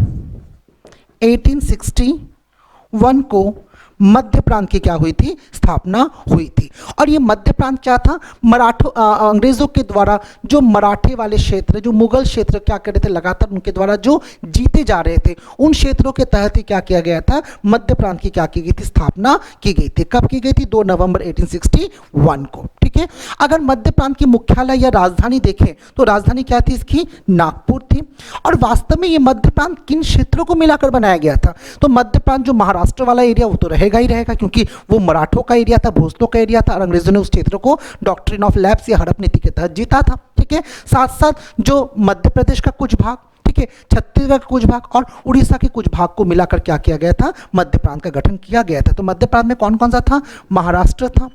1861 को मध्य प्रांत की क्या हुई थी, स्थापना हुई थी। और ये मध्य प्रांत क्या था, मराठों अंग्रेजों के द्वारा जो मराठे वाले क्षेत्र, जो मुगल क्षेत्र क्या कर रहे थे, लगातार उनके द्वारा जो जीते जा रहे थे, उन क्षेत्रों के तहत ही क्या किया गया था, मध्य प्रांत की क्या की गई थी, स्थापना की गई थी। कब की गई थी, 2 नवंबर 1861 को, ठीक है। अगर मध्य प्रांत की मुख्यालय या राजधानी देखें तो राजधानी क्या थी इसकी, नागपुर थी। और वास्तव में ये मध्य प्रांत किन क्षेत्रों को मिलाकर बनाया गया था, तो मध्य प्रांत जो महाराष्ट्र वाला एरिया वो तो रहेगा ही रहेगा, क्योंकि वो मराठों का एरिया था, भोसलों का एरिया था, और अंग्रेजों ने उस क्षेत्र को डॉक्ट्रिन ऑफ लैप्स या हड़प नीति के तहत जीता था, ठीक है। साथ साथ जो मध्य प्रदेश का कुछ भाग, ठीक है, छत्तीसगढ़ का कुछ भाग और उड़ीसा के कुछ भाग को मिलाकर क्या किया गया था, मध्य प्रांत का गठन किया गया था। तो मध्य प्रांत में कौन कौन सा था, महाराष्ट्र था,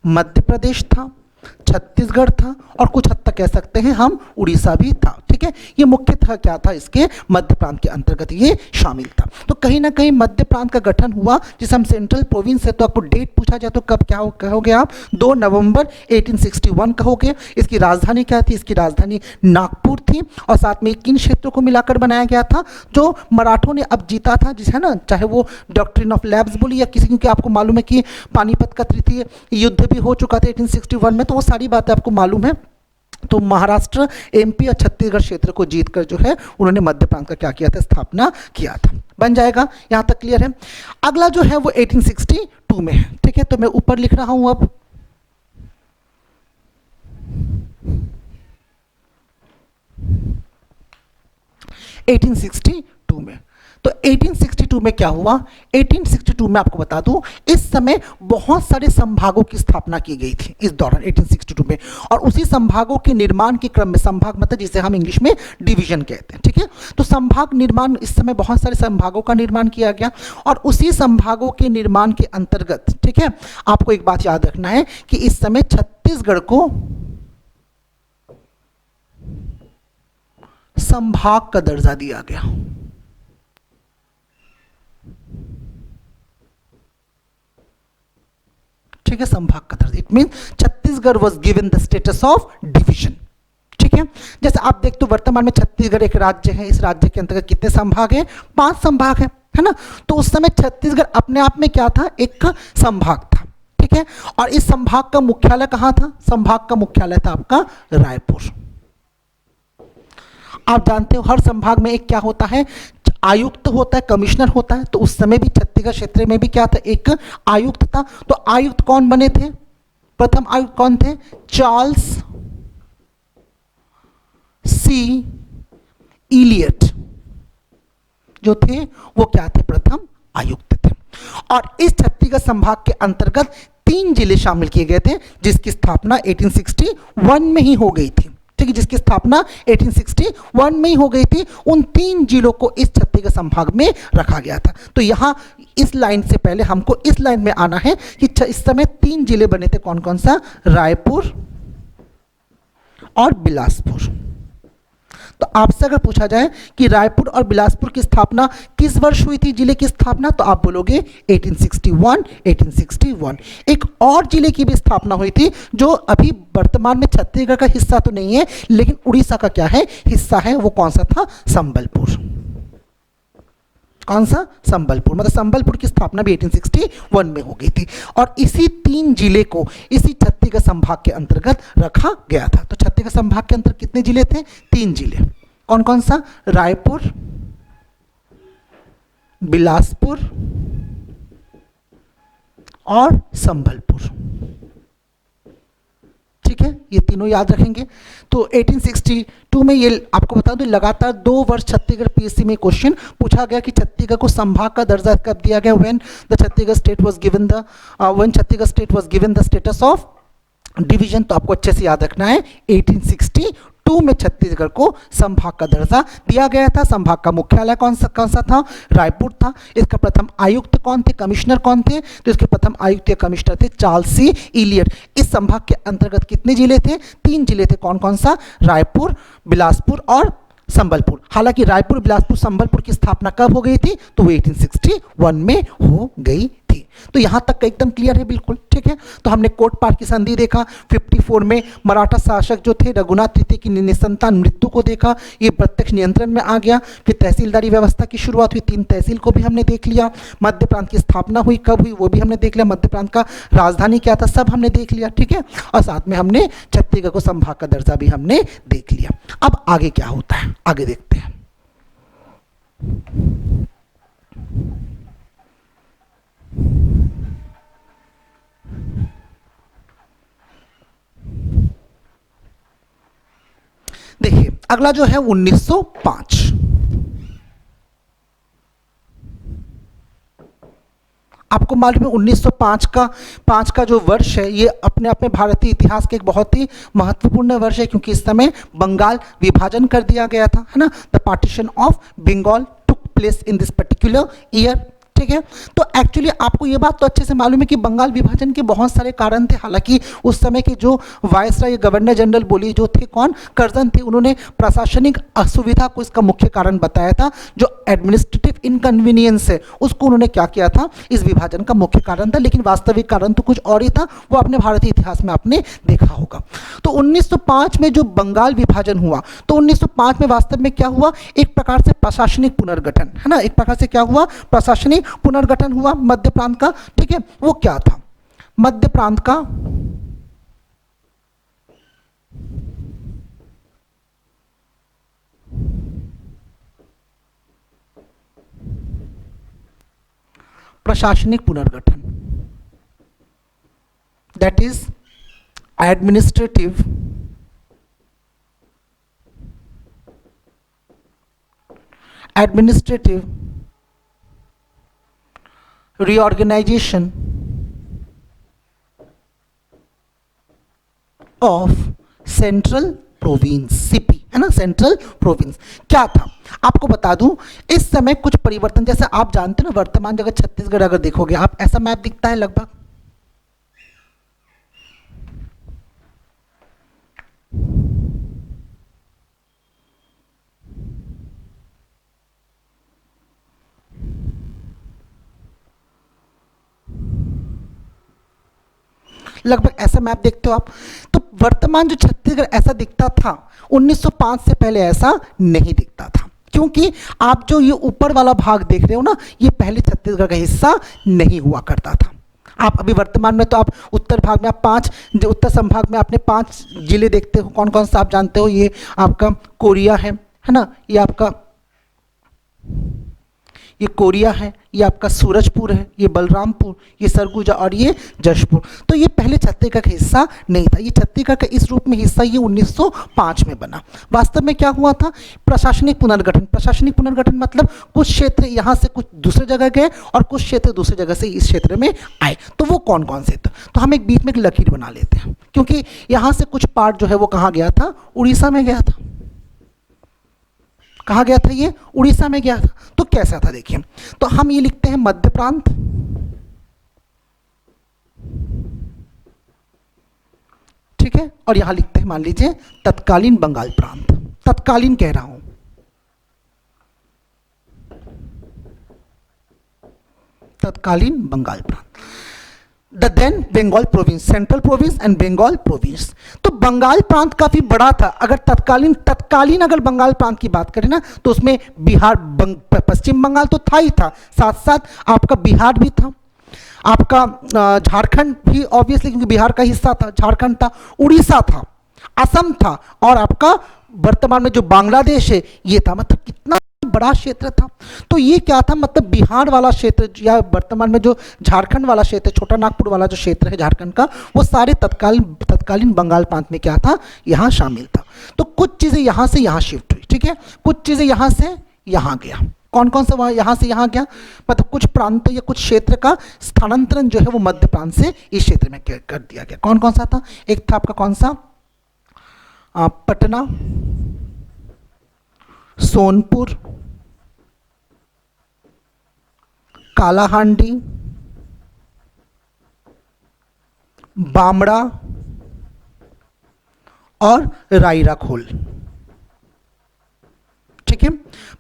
मध्य प्रदेश था, छत्तीसगढ़ था और कुछ हद तक कह सकते हैं हम उड़ीसा भी था। ठीक है, ये मुख्यतः क्या था, इसके मध्य प्रांत के अंतर्गत ये शामिल था। तो कहीं ना कहीं मध्य प्रांत का गठन हुआ, जिसे हम सेंट्रल प्रोविंस है। तो आपको डेट पूछा जाए तो कब क्या कहोगे आप, 2 नवंबर 1861 कहोगे। इसकी राजधानी क्या थी, इसकी राजधानी नागपुर थी। और साथ में किन क्षेत्रों को मिलाकर बनाया गया था, जो मराठों ने अब जीता था, जिसे है ना, चाहे वो डॉक्ट्रिन ऑफ लैब्स बोली या किसी, क्योंकि आपको मालूम है कि पानीपत का तृतीय युद्ध भी हो चुका था 1861 में, तो वो सारी बातें आपको मालूम है। तो महाराष्ट्र, एमपी और छत्तीसगढ़ क्षेत्र को जीतकर जो है उन्होंने मध्य प्रांत का क्या किया था, स्थापना किया था। बन जाएगा, यहां तक क्लियर है। अगला जो है वो 1862 में है। ठीक है, तो मैं ऊपर लिख रहा हूं अब। तो 1862 में क्या हुआ, 1862 में आपको बता दूं, इस समय बहुत सारे संभागों की स्थापना की गई थी इस दौरान 1862 में। और उसी संभागों के निर्माण के क्रम में, संभाग मतलब जिसे हम इंग्लिश में डिवीजन कहते हैं। ठीक है, तो संभाग निर्माण, इस समय बहुत सारे संभागों का निर्माण किया गया। और उसी संभागों के निर्माण के अंतर्गत, ठीक है, आपको एक बात याद रखना है कि इस समय छत्तीसगढ़ को संभाग का दर्जा दिया गया। ठीक है, संभाग का दर्जा, it mean Chhattisgarh was given the status of division. ठीक है, जैसे आप देखते हो वर्तमान में छत्तीसगढ़ एक राज्य है, इस राज्य के अंतर्गत कितने संभाग हैं, 5 संभाग है ना। तो उस समय छत्तीसगढ़ अपने आप में क्या था, एक संभाग था। ठीक है, और इस संभाग का मुख्यालय कहां था, संभाग का मुख्यालय था आपका रायपुर। आप जानते हो हर संभाग में एक क्या होता है, आयुक्त होता है, कमिश्नर होता है। तो उस समय भी छत्तीसगढ़ क्षेत्र में भी क्या था, एक आयुक्त था। तो आयुक्त कौन बने थे, प्रथम आयुक्त कौन थे, चार्ल्स सी इलियट जो थे, वो क्या थे, प्रथम आयुक्त थे। और इस छत्तीसगढ़ संभाग के अंतर्गत 3 जिले शामिल किए गए थे, जिसकी स्थापना 1861 में ही हो गई थी। ठीक है, जिसकी स्थापना 1861 में ही हो गई थी। उन 3 जिलों को इस छत्तीसगढ़ संभाग में रखा गया था। तो यहाँ इस लाइन से पहले हमको इस लाइन में आना है कि इस समय 3 जिले बने थे, कौन कौन सा, रायपुर और बिलासपुर। तो आपसे अगर पूछा जाए कि रायपुर और बिलासपुर की स्थापना किस वर्ष हुई थी, जिले की स्थापना, तो आप बोलोगे 1861। एक और जिले की भी स्थापना हुई थी, जो अभी वर्तमान में छत्तीसगढ़ का हिस्सा तो नहीं है, लेकिन उड़ीसा का क्या है, हिस्सा है। वो कौन सा था, संबलपुर। कौन सा, संबलपुर। मतलब संबलपुर की स्थापना भी 1861 में हो गई थी। और इसी 3 जिले को इसी छत्तीसगढ़ संभाग के अंतर्गत रखा गया था। तो छत्तीसगढ़ संभाग के अंतर्गत कितने जिले थे, 3 जिले। कौन कौन सा, रायपुर, बिलासपुर और संबलपुर। ठीक है, ये तीनों याद रखेंगे। तो 1862 में ये आपको बता दूं, लगातार 2 वर्ष छत्तीसगढ़ पीएससी में क्वेश्चन पूछा गया कि छत्तीसगढ़ को संभाग का दर्जा कब दिया गया, when Chhattisgarh state was given the status of division. तो आपको अच्छे से याद रखना है, 1862 में छत्तीसगढ़ को संभाग का दर्जा दिया गया था। संभाग का मुख्यालय कौन सा था, रायपुर था। इसका प्रथम आयुक्त कौन थे, कमिश्नर कौन थे, तो इसके प्रथम आयुक्त या कमिश्नर थे चार्ल्स सी इलियट। इस संभाग के अंतर्गत कितने जिले थे, 3 जिले थे। कौन कौन सा, रायपुर, बिलासपुर और संबलपुर। हालांकि रायपुर, बिलासपुर, संबलपुर की स्थापना कब हो गई थी, तो वो 1861 में हो गई थी। तो यहां तक एकदम क्लियर है, बिल्कुल ठीक है। तो हमने कोट पार की संधि देखा, 54 में मराठा शासक जो थे रघुनाथ तृतीय की निसंतान मृत्यु को देखा, ये प्रत्यक्ष नियंत्रण में आ गया। फिर तहसीलदारी व्यवस्था की शुरुआत हुई, 3 तहसील को भी हमने देख लिया। मध्य प्रांत की स्थापना हुई, कब हुई वो भी हमने देख लिया। मध्य प्रांत का राजधानी क्या था, सब हमने देख लिया। ठीक है, और साथ में हमने छत्तीसगढ़ को संभाग का दर्जा भी हमने देख लिया। अब आगे क्या होता है, आगे देखते हैं। देखिए अगला जो है 1905। आपको मालूम है 1905 का जो वर्ष है, ये अपने आप में भारतीय इतिहास के एक बहुत ही महत्वपूर्ण वर्ष है, क्योंकि इस समय बंगाल विभाजन कर दिया गया था, है ना। The partition of Bengal took place in this particular year. ठीक है। तो एक्चुअली आपको ये बात तो अच्छे से मालूम है कि बंगाल विभाजन के बहुत सारे कारण थे। हालांकि उस समय के जो वायसराय गवर्नर जनरल बोली जो थे कौन, कर्जन थे, उन्होंने प्रशासनिक असुविधा को इसका मुख्य कारण बताया था। जो एडमिनिस्ट्रेटिव इनकन्वीनियंस है उसको उन्होंने क्या किया था, इस विभाजन का मुख्य कारण था। लेकिन वास्तविक कारण तो कुछ और ही था, वो अपने भारतीय इतिहास में आपने देखा होगा। तो 1905 में जो बंगाल विभाजन हुआ, तो 1905 में वास्तव में क्या हुआ, एक प्रकार से प्रशासनिक पुनर्गठन, है ना, एक प्रकार से क्या हुआ, प्रशासनिक पुनर्गठन हुआ मध्य प्रांत का। ठीक है, वो क्या था, मध्य प्रांत का प्रशासनिक पुनर्गठन, that is administrative reorganization of central province, CP, है ना, सेंट्रल प्रोविंस। क्या था आपको बता दूं, इस समय कुछ परिवर्तन, जैसे आप जानते हैं ना, वर्तमान जगह छत्तीसगढ़ अगर देखोगे आप, ऐसा मैप दिखता है लगभग, लगभग ऐसा मैप देखते हो आप। तो वर्तमान जो छत्तीसगढ़ ऐसा दिखता था, 1905 से पहले ऐसा नहीं दिखता था, क्योंकि आप जो ये ऊपर वाला भाग देख रहे हो ना, ये पहले छत्तीसगढ़ का हिस्सा नहीं हुआ करता था। आप अभी वर्तमान में तो आप उत्तर भाग में आप 5, जो उत्तर संभाग में आपने 5 जिले देखते हो, कौन कौन सा आप जानते हो, ये आपका कोरिया है ना, ये आपका ये कोरिया है, ये आपका सूरजपुर है, ये बलरामपुर, ये सरगुजा और ये जशपुर। तो ये पहले छत्तीसगढ़ का हिस्सा नहीं था, ये छत्तीसगढ़ का इस रूप में हिस्सा ये 1905 में बना। वास्तव में क्या हुआ था, प्रशासनिक पुनर्गठन। प्रशासनिक पुनर्गठन मतलब कुछ क्षेत्र यहाँ से कुछ दूसरे जगह गए और कुछ क्षेत्र दूसरी जगह से इस क्षेत्र में आए। तो वो कौन कौन से थे, तो हम एक बीच में एक लकीर बना लेते हैं, क्योंकि यहाँ से कुछ पार्ट जो है वो कहाँ गया था, उड़ीसा में गया था। कहाँ गया था, ये उड़ीसा में गया था। तो कैसा था देखिए, तो हम ये लिखते हैं मध्य प्रांत, ठीक है, और यहां लिखते हैं मान लीजिए तत्कालीन बंगाल प्रांत, तत्कालीन कह रहा हूं, तत्कालीन बंगाल प्रांत, the then Bengal province, central province and Bengal province. तो बंगाल प्रांत काफी बड़ा था। अगर तत्कालीन अगर बंगाल प्रांत की बात करें ना, तो उसमें बिहार, पश्चिम बंगाल तो था ही था, साथ साथ आपका बिहार भी था, आपका झारखंड भी ऑब्वियसली, क्योंकि बिहार का हिस्सा था, झारखंड था, उड़ीसा था, असम था, और आपका वर्तमान में जो बांग्लादेश है ये था। मतलब कितना बड़ा क्षेत्र था। तो ये क्या था, मतलब बिहार वाला क्षेत्र या वर्तमान में जो झारखंड वाला क्षेत्र, छोटा नागपुर वाला जो क्षेत्र है झारखंड का, वो सारे तत्कालीन बंगाल प्रांत में क्या था, यहाँ शामिल था। तो कुछ चीजें यहाँ से यहाँ शिफ्ट हुई, ठीक है, कुछ चीजें यहाँ से यहाँ गया। कौन कौन सा वहाँ यहाँ से यहाँ गया, मतलब कुछ प्रांत या कुछ क्षेत्र का स्थानांतरण जो है वो मध्य प्रांत से इस क्षेत्र में कर दिया गया। कौन कौन सा था, एक था आपका कौन सा, पटना, सोनपुर, कालाहांडी, बामड़ा और रायराखोल, ठीक है।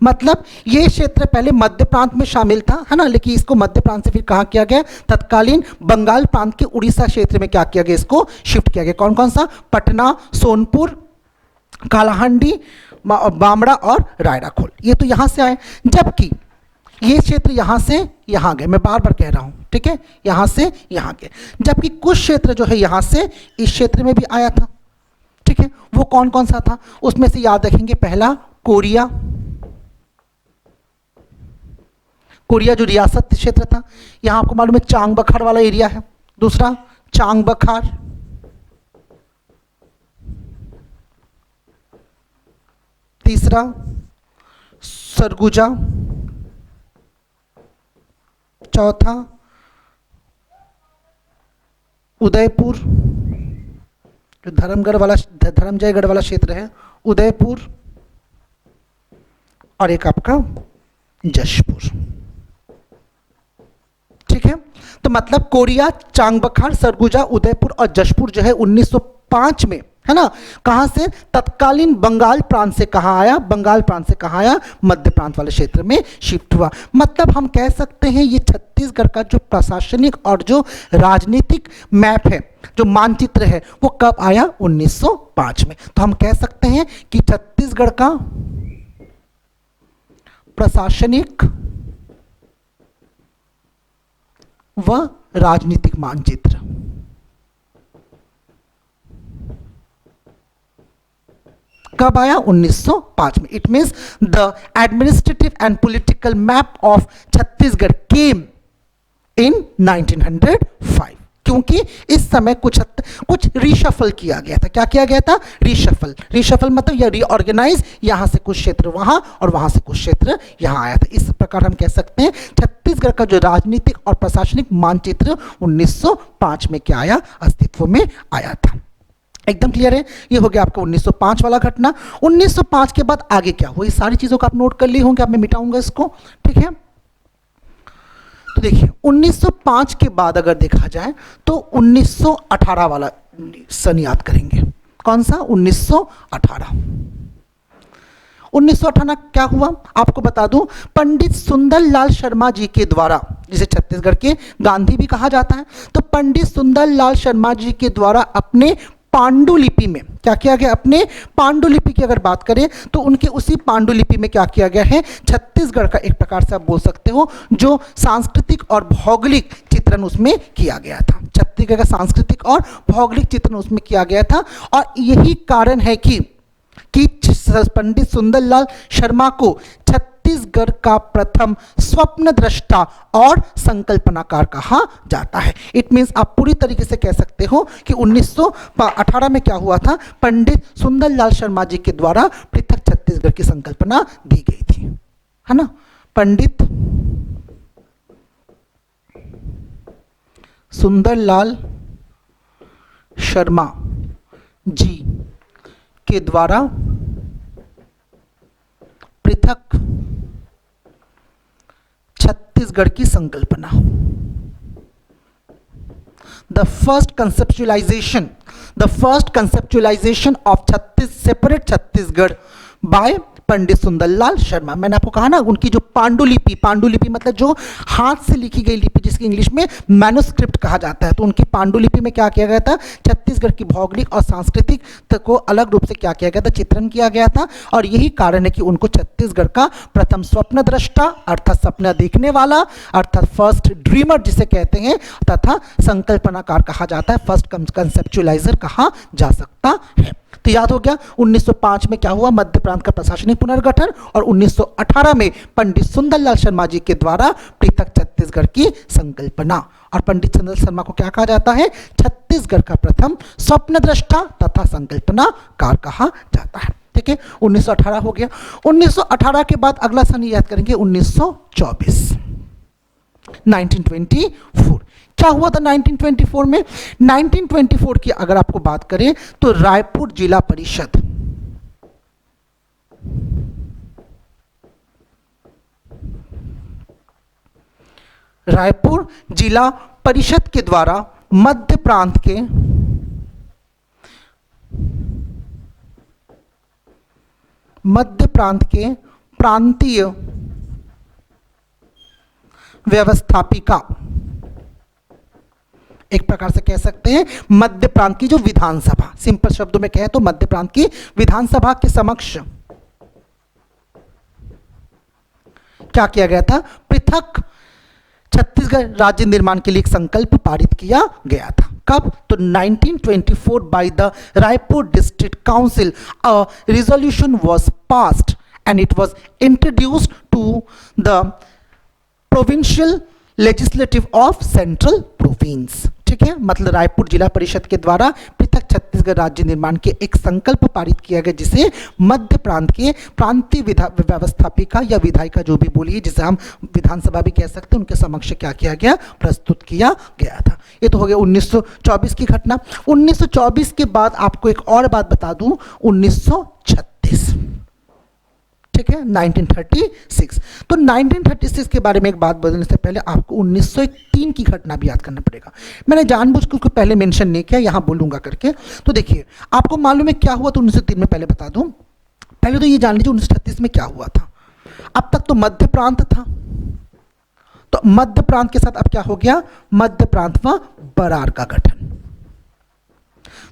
मतलब ये क्षेत्र पहले मध्य प्रांत में शामिल था, है ना, लेकिन इसको मध्य प्रांत से फिर कहाँ किया गया, तत्कालीन बंगाल प्रांत के उड़ीसा क्षेत्र में क्या किया गया, इसको शिफ्ट किया गया। कौन कौन सा, पटना, सोनपुर, कालाहांडी, बामड़ा और रायराखोल, ये तो यहां से आए। जबकि ये क्षेत्र यहां से यहां गए, मैं बार बार कह रहा हूं, ठीक है, यहां से यहां गए। जबकि कुछ क्षेत्र जो है यहां से इस क्षेत्र में भी आया था, ठीक है। वो कौन कौन सा था, उसमें से याद रखेंगे, पहला कोरिया, कोरिया जो रियासत क्षेत्र था, यहां आपको मालूम है चांग बखार वाला एरिया है। दूसरा चांग बखार, तीसरा सरगुजा, चौथा उदयपुर, जो धर्मजयगढ़ वाला क्षेत्र है, उदयपुर, और एक आपका जशपुर। तो मतलब कोरिया, चांगबखार, सरगुजा, उदयपुर और जशपुर जो है 1905 में, है ना, कहां से, तत्कालीन बंगाल प्रांत से कहां आया, बंगाल प्रांत से कहां आया, मध्य प्रांत वाले क्षेत्र में शिफ्ट हुआ। मतलब हम कह सकते हैं ये छत्तीसगढ़ का जो प्रशासनिक और जो राजनीतिक मैप है, जो मानचित्र है, वो कब आया, 1905 में। तो हम कह सकते हैं कि छत्तीसगढ़ का प्रशासनिक व राजनीतिक मानचित्र कब आया, 1905 में। It means the administrative and political map of Chhattisgarh came in 1905, क्योंकि इस समय कुछ रीशफल किया गया था। क्या किया गया था, रीशफल मतलब या रीऑर्गेनाइज, यहां से कुछ क्षेत्र वहां और वहां से कुछ क्षेत्र यहां आया था। इस प्रकार हम कह सकते हैं छत्तीसगढ़ का जो राजनीतिक और प्रशासनिक मानचित्र 1905 में क्या आया, अस्तित्व में आया था। एकदम क्लियर है। ये हो गया आपका 1905 वाला घटना। 1905 के बाद आगे क्या हुआ, ये सारी चीजों को आप नोट कर लिए होंगे, अब मैं मिटाऊंगा इसको, ठीक है। तो देखिए 1905 के बाद अगर देखा जाए तो 1918 वाला सन याद करेंगे। कौन सा, 1918। 1918 क्या हुआ आपको बता दूं, पंडित सुंदरलाल शर्मा जी के द्वारा, जिसे छत्तीसगढ़ के गांधी भी कहा जाता है, तो पंडित सुंदरलाल शर्मा जी के द्वारा अपने पांडुलिपि में क्या किया गया, अपने पांडुलिपि की अगर बात करें तो उनके उसी पांडुलिपि में क्या किया गया है, छत्तीसगढ़ का एक प्रकार से आप बोल सकते हो जो सांस्कृतिक और भौगोलिक चित्रण उसमें किया गया था। छत्तीसगढ़ का सांस्कृतिक और भौगोलिक चित्रण उसमें किया गया था। और यही कारण है कि पंडित सुंदरलाल शर्मा को छत्तीसगढ़ का प्रथम स्वप्न दृष्टा और संकल्पनाकार कहा जाता है। इट मींस आप पूरी तरीके से कह सकते हो कि 1918 में क्या हुआ था, पंडित सुंदरलाल शर्मा जी के द्वारा पृथक छत्तीसगढ़ की संकल्पना दी गई थी, है ना। पंडित सुंदरलाल शर्मा जी के द्वारा पृथक छत्तीसगढ़ की संकल्पना, the first conceptualization of separate Chhattisgarh by Pandit Sundarlal Sharma. मैंने आपको कहा ना, उनकी जो पांडुलिपि मतलब जो हाथ से लिखी गई लिपि, जिसकी इंग्लिश में मैन्युस्क्रिप्ट कहा जाता है, तो उनकी पांडुलिपि में क्या किया गया था, छत्तीसगढ़ की भौगोलिक और सांस्कृतिक को अलग रूप से क्या किया गया था, चित्रण किया गया था। और यही कारण है कि उनको छत्तीसगढ़ का प्रथम स्वप्न दृष्टा अर्थात सपना देखने वाला अर्थात फर्स्ट ड्रीमर जिसे कहते हैं तथा संकल्पनाकार कहा जाता है, फर्स्ट कंसेप्चुअलाइजर कहा जा सकता है। तो याद हो गया 1905 में क्या हुआ, मध्य प्रांत का प्रशासनिक पुनर्गठन, और 1918 में पंडित सुंदरलाल शर्मा जी के द्वारा पृथक छत्तीसगढ़ की संकल्पना। और पंडित सुंदरलाल शर्मा को क्या कहा जाता है, छत्तीसगढ़ का प्रथम स्वप्न दृष्टा तथा संकल्पनाकार कहा जाता है। ठीक है, 1918 हो गया। 1918 के बाद अगला सन याद करेंगे 1924, 1924। क्या हुआ था 1924 में, 1924 की अगर आपको बात करें तो रायपुर जिला परिषद के द्वारा मध्य प्रांत के प्रांतीय व्यवस्थापिका, एक प्रकार से कह सकते हैं मध्य प्रांत की जो विधानसभा, सिंपल शब्दों में कहें तो मध्य प्रांत की विधानसभा के समक्ष क्या किया गया था, पृथक छत्तीसगढ़ राज्य निर्माण के लिए एक संकल्प पारित किया गया था। कब, तो 1924 by the Raipur district council a resolution was passed and it was introduced to the provincial legislative of central province. ठीक है, मतलब रायपुर जिला परिषद के द्वारा पृथक छत्तीसगढ़ राज्य निर्माण के एक संकल्प पारित किया गया, जिसे मध्य प्रांत के प्रांतीय व्यवस्थापिका या विधायिका जो भी बोलिए, जिसे हम विधानसभा भी कह सकते हैं, उनके समक्ष क्या किया गया, प्रस्तुत किया गया था। ये तो हो गया 1924 की घटना। 1924 के बाद आपको एक और बात बता दूं, 1936। ठीक है, 1936। तो 1936 के बारे में एक बात बदलने से पहले आपको 1903 की घटना भी याद करना पड़ेगा। मैंने जानबूझ के उसको पहले मेंशन नहीं किया, यहाँ बोलूंगा करके। तो देखिए, आपको मालूम है क्या हुआ तो 1903 में पहले बता दूं। पहले तो ये जान लीजिए 1936 में क्या हुआ था। अब तक तो मध्य प्रांत था, तो मध्य प्रांत के साथ अब क्या हो गया, मध्य प्रांत व बरार का गठन।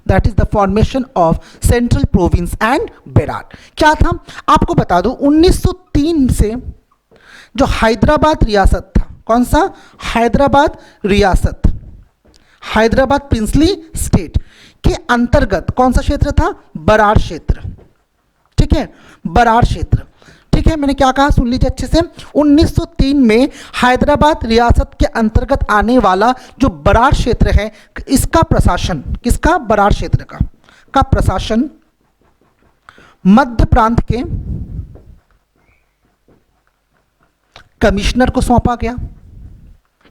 That is the formation of central province and Berar. क्या था आपको बता दो, 1903 से जो हैदराबाद रियासत था, कौन सा, हैदराबाद रियासत, हैदराबाद प्रिंसली स्टेट के अंतर्गत कौन सा क्षेत्र था, बरार क्षेत्र। ठीक है, बरार क्षेत्र। ठीक है, मैंने क्या कहा सुन लीजिए अच्छे से। 1903 में हैदराबाद रियासत के अंतर्गत आने वाला जो बरार क्षेत्र है, इसका प्रशासन, किसका, बरार क्षेत्र का प्रशासन मध्य प्रांत के कमिश्नर को सौंपा गया।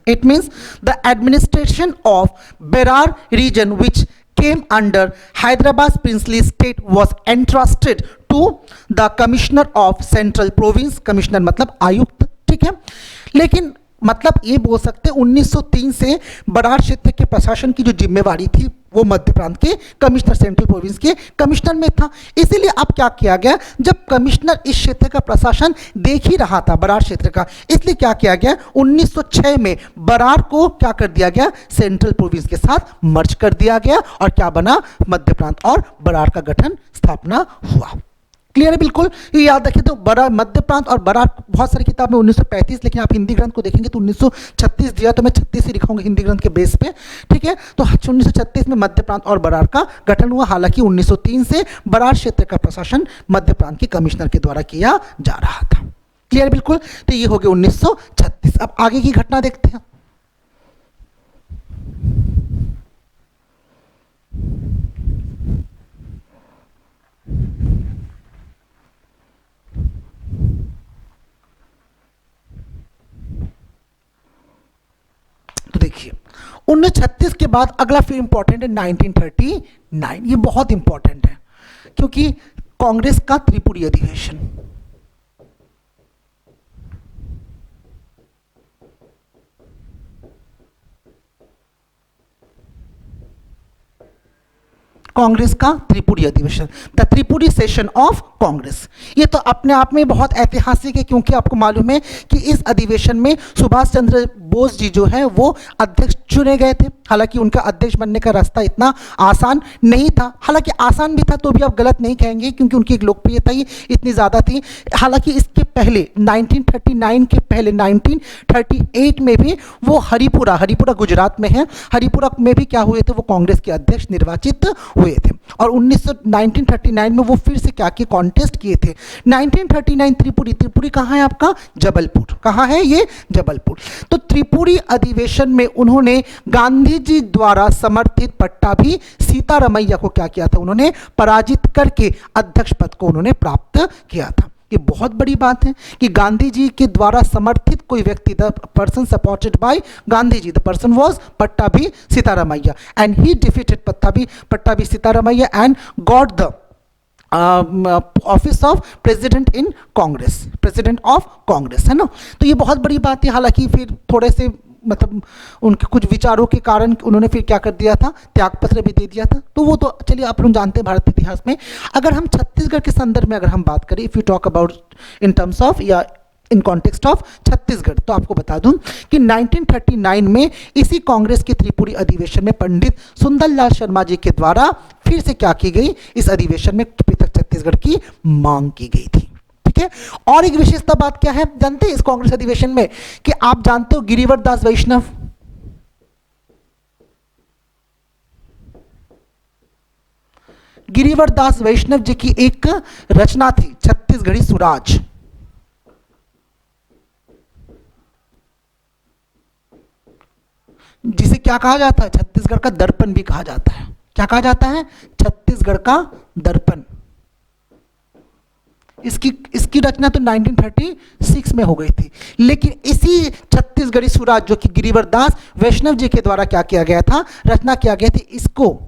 It means the administration of Berar region which came under Hyderabad princely state was entrusted to the commissioner of central province। Commissioner मतलब आयुक्त। ठीक है, लेकिन मतलब ये बोल सकते 1903 से बरार क्षेत्र के प्रशासन की जो जिम्मेवारी थी वो मध्य प्रांत के कमिश्नर, सेंट्रल प्रोविंस के कमिश्नर में था। इसीलिए अब क्या किया गया, जब कमिश्नर इस क्षेत्र का प्रशासन देख ही रहा था बरार क्षेत्र का, इसलिए क्या किया गया, 1906 में बरार को क्या कर दिया गया, सेंट्रल प्रोविंस के साथ मर्ज कर दिया गया और क्या बना, मध्य प्रांत और बरार का गठन, स्थापना हुआ। क्लियर है बिल्कुल, ये याद रखिए। तो बरार, मध्य प्रांत और बरार, बहुत सारी किताब में 1935, लेकिन आप हिंदी ग्रंथ को देखेंगे तो 1936 दिया, तो मैं 36 ही लिखाऊंगा हिंदी ग्रंथ के बेस पे। ठीक है, तो 1936 में मध्य प्रांत और बरार का गठन हुआ। हालांकि 1903 से बरार क्षेत्र का प्रशासन मध्य प्रांत के कमिश्नर के द्वारा किया जा रहा था। क्लियर बिल्कुल, तो ये हो गया 1936। अब आगे की घटना देखते हैं। तो देखिए 1936 के बाद अगला फिर इंपॉर्टेंट है 1939। ये बहुत इंपॉर्टेंट है क्योंकि कांग्रेस का त्रिपुरी अधिवेशन। कांग्रेस का त्रिपुरी अधिवेशन, the Tripuri session of Congress. ये तो अपने आप में बहुत ऐतिहासिक है क्योंकि आपको मालूम है कि इस अधिवेशन में सुभाष चंद्र बोस जी जो है वो अध्यक्ष चुने गए थे। हालांकि उनका अध्यक्ष बनने का रास्ता इतना आसान नहीं था, हालांकि आसान भी था तो भी आप गलत नहीं कहेंगे क्योंकि उनकी लोकप्रियता ही इतनी ज़्यादा थी। हालांकि इसके पहले 1939 के पहले 1938 में भी वो हरिपुरा गुजरात में है, हरिपुरा में भी क्या हुए थे, वो कांग्रेस के अध्यक्ष निर्वाचित हुए थे। और 1939 में वो फिर से क्या किए, कॉन्टेस्ट किए थे। 1939 त्रिपुरी कहाँ है आपका, जबलपुर। कहाँ है ये, जबलपुर। तो त्रिपुरी अधिवेशन में उन्होंने गांधी जी द्वारा समर्थित पट्टाभी सीतारमैया को क्या किया था, उन्होंने पराजित करके अध्यक्ष पद को उन्होंने प्राप्त किया था। ये बहुत बड़ी बात है कि गांधी जी के द्वारा समर्थित कोई व्यक्ति, the person supported by Gandhi ji, the person was Pattabhi Sitaramayya and he defeated Pattabhi Sitaramayya and got the office of president in Congress, president of Congress, है ना। तो ये बहुत बड़ी बात है। हालांकि फिर थोड़े से मतलब उनके कुछ विचारों के कारण उन्होंने फिर क्या कर दिया था, त्यागपत्र भी दे दिया था। तो वो तो चलिए आप लोग जानते हैं भारत के इतिहास में। अगर हम छत्तीसगढ़ के संदर्भ में अगर हम बात करें, if you talk about in terms of या इन कॉन्टेक्स्ट ऑफ छत्तीसगढ़, तो आपको बता दूं कि 1939 में इसी कांग्रेस के त्रिपुरी अधिवेशन में पंडित सुंदरलाल शर्मा जी के द्वारा फिर से क्या की गई, इस अधिवेशन में पृथक छत्तीसगढ़ की मांग की गई थी। ठीक है, और एक विशेषता बात क्या है जानते हैं इस कांग्रेस अधिवेशन में, कि आप जानते हो गिरिवर दास वैष्णव, गिरिवर दास वैष्णव जी की एक रचना थी छत्तीसगढ़ी सुराज, जिसे क्या कहा जाता है, छत्तीसगढ़ का दर्पण भी कहा जाता है। क्या कहा जाता है, छत्तीसगढ़ का दर्पण। इसकी रचना तो 1936 में हो गई थी, लेकिन इसी छत्तीसगढ़ी सुराज जो कि गिरिवर दास वैष्णव जी के द्वारा क्या किया गया था, रचना किया गया था, इसको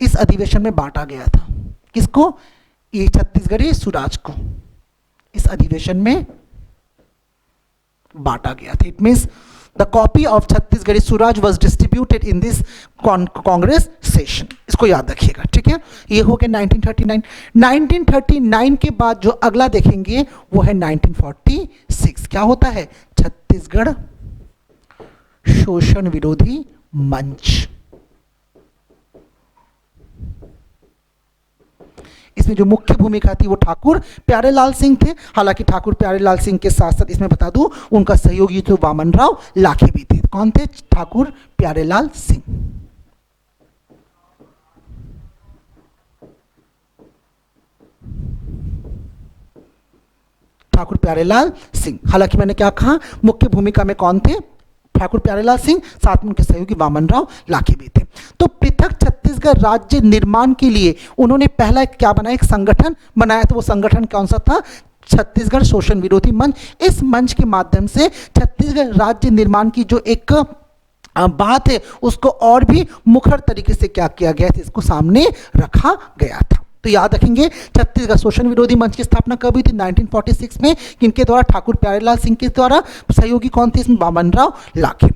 इस अधिवेशन में बांटा गया था। किसको, ये छत्तीसगढ़ी स्वराज को इस अधिवेशन में बांटा गया था। It means the copy of Chhattisgarhi Swaraj was distributed in this Congress session. इसको याद रखिएगा, ठीक है। ये हो गया 1939। 1939 के बाद जो अगला देखेंगे वो है 1946। क्या होता है? छत्तीसगढ़ शोषण विरोधी मंच। इसमें जो मुख्य भूमिका थी वो ठाकुर प्यारेलाल सिंह थे। हालांकि ठाकुर प्यारेलाल सिंह के साथ साथ इसमें बता दूं उनका सहयोगी तो वामनराव लाखे भी थे। कौन थे? ठाकुर प्यारेलाल सिंह। ठाकुर प्यारेलाल सिंह। हालांकि मैंने क्या कहा, मुख्य भूमिका में कौन थे? ठाकुर प्यारेलाल सिंह, साथ में उनके सहयोगी वामनराव लाखे भी थे। तो पृथक छत्तीसगढ़ राज्य निर्माण के लिए उन्होंने पहला क्या बनाया? एक संगठन बनाया। तो वो संगठन कौन सा था? छत्तीसगढ़ शोषण विरोधी मंच। इस मंच के माध्यम से छत्तीसगढ़ राज्य निर्माण की जो एक बात है उसको और भी मुखर तरीके से क्या किया गया था, इसको सामने रखा गया था। तो याद रखेंगे छत्तीसगढ़ शोषण विरोधी मंच की स्थापना कब हुई थी? 1946 में। किनके द्वारा? ठाकुर प्यारेलाल सिंह के द्वारा। सहयोगी कौन थे इसमें? वामनराव लाखे।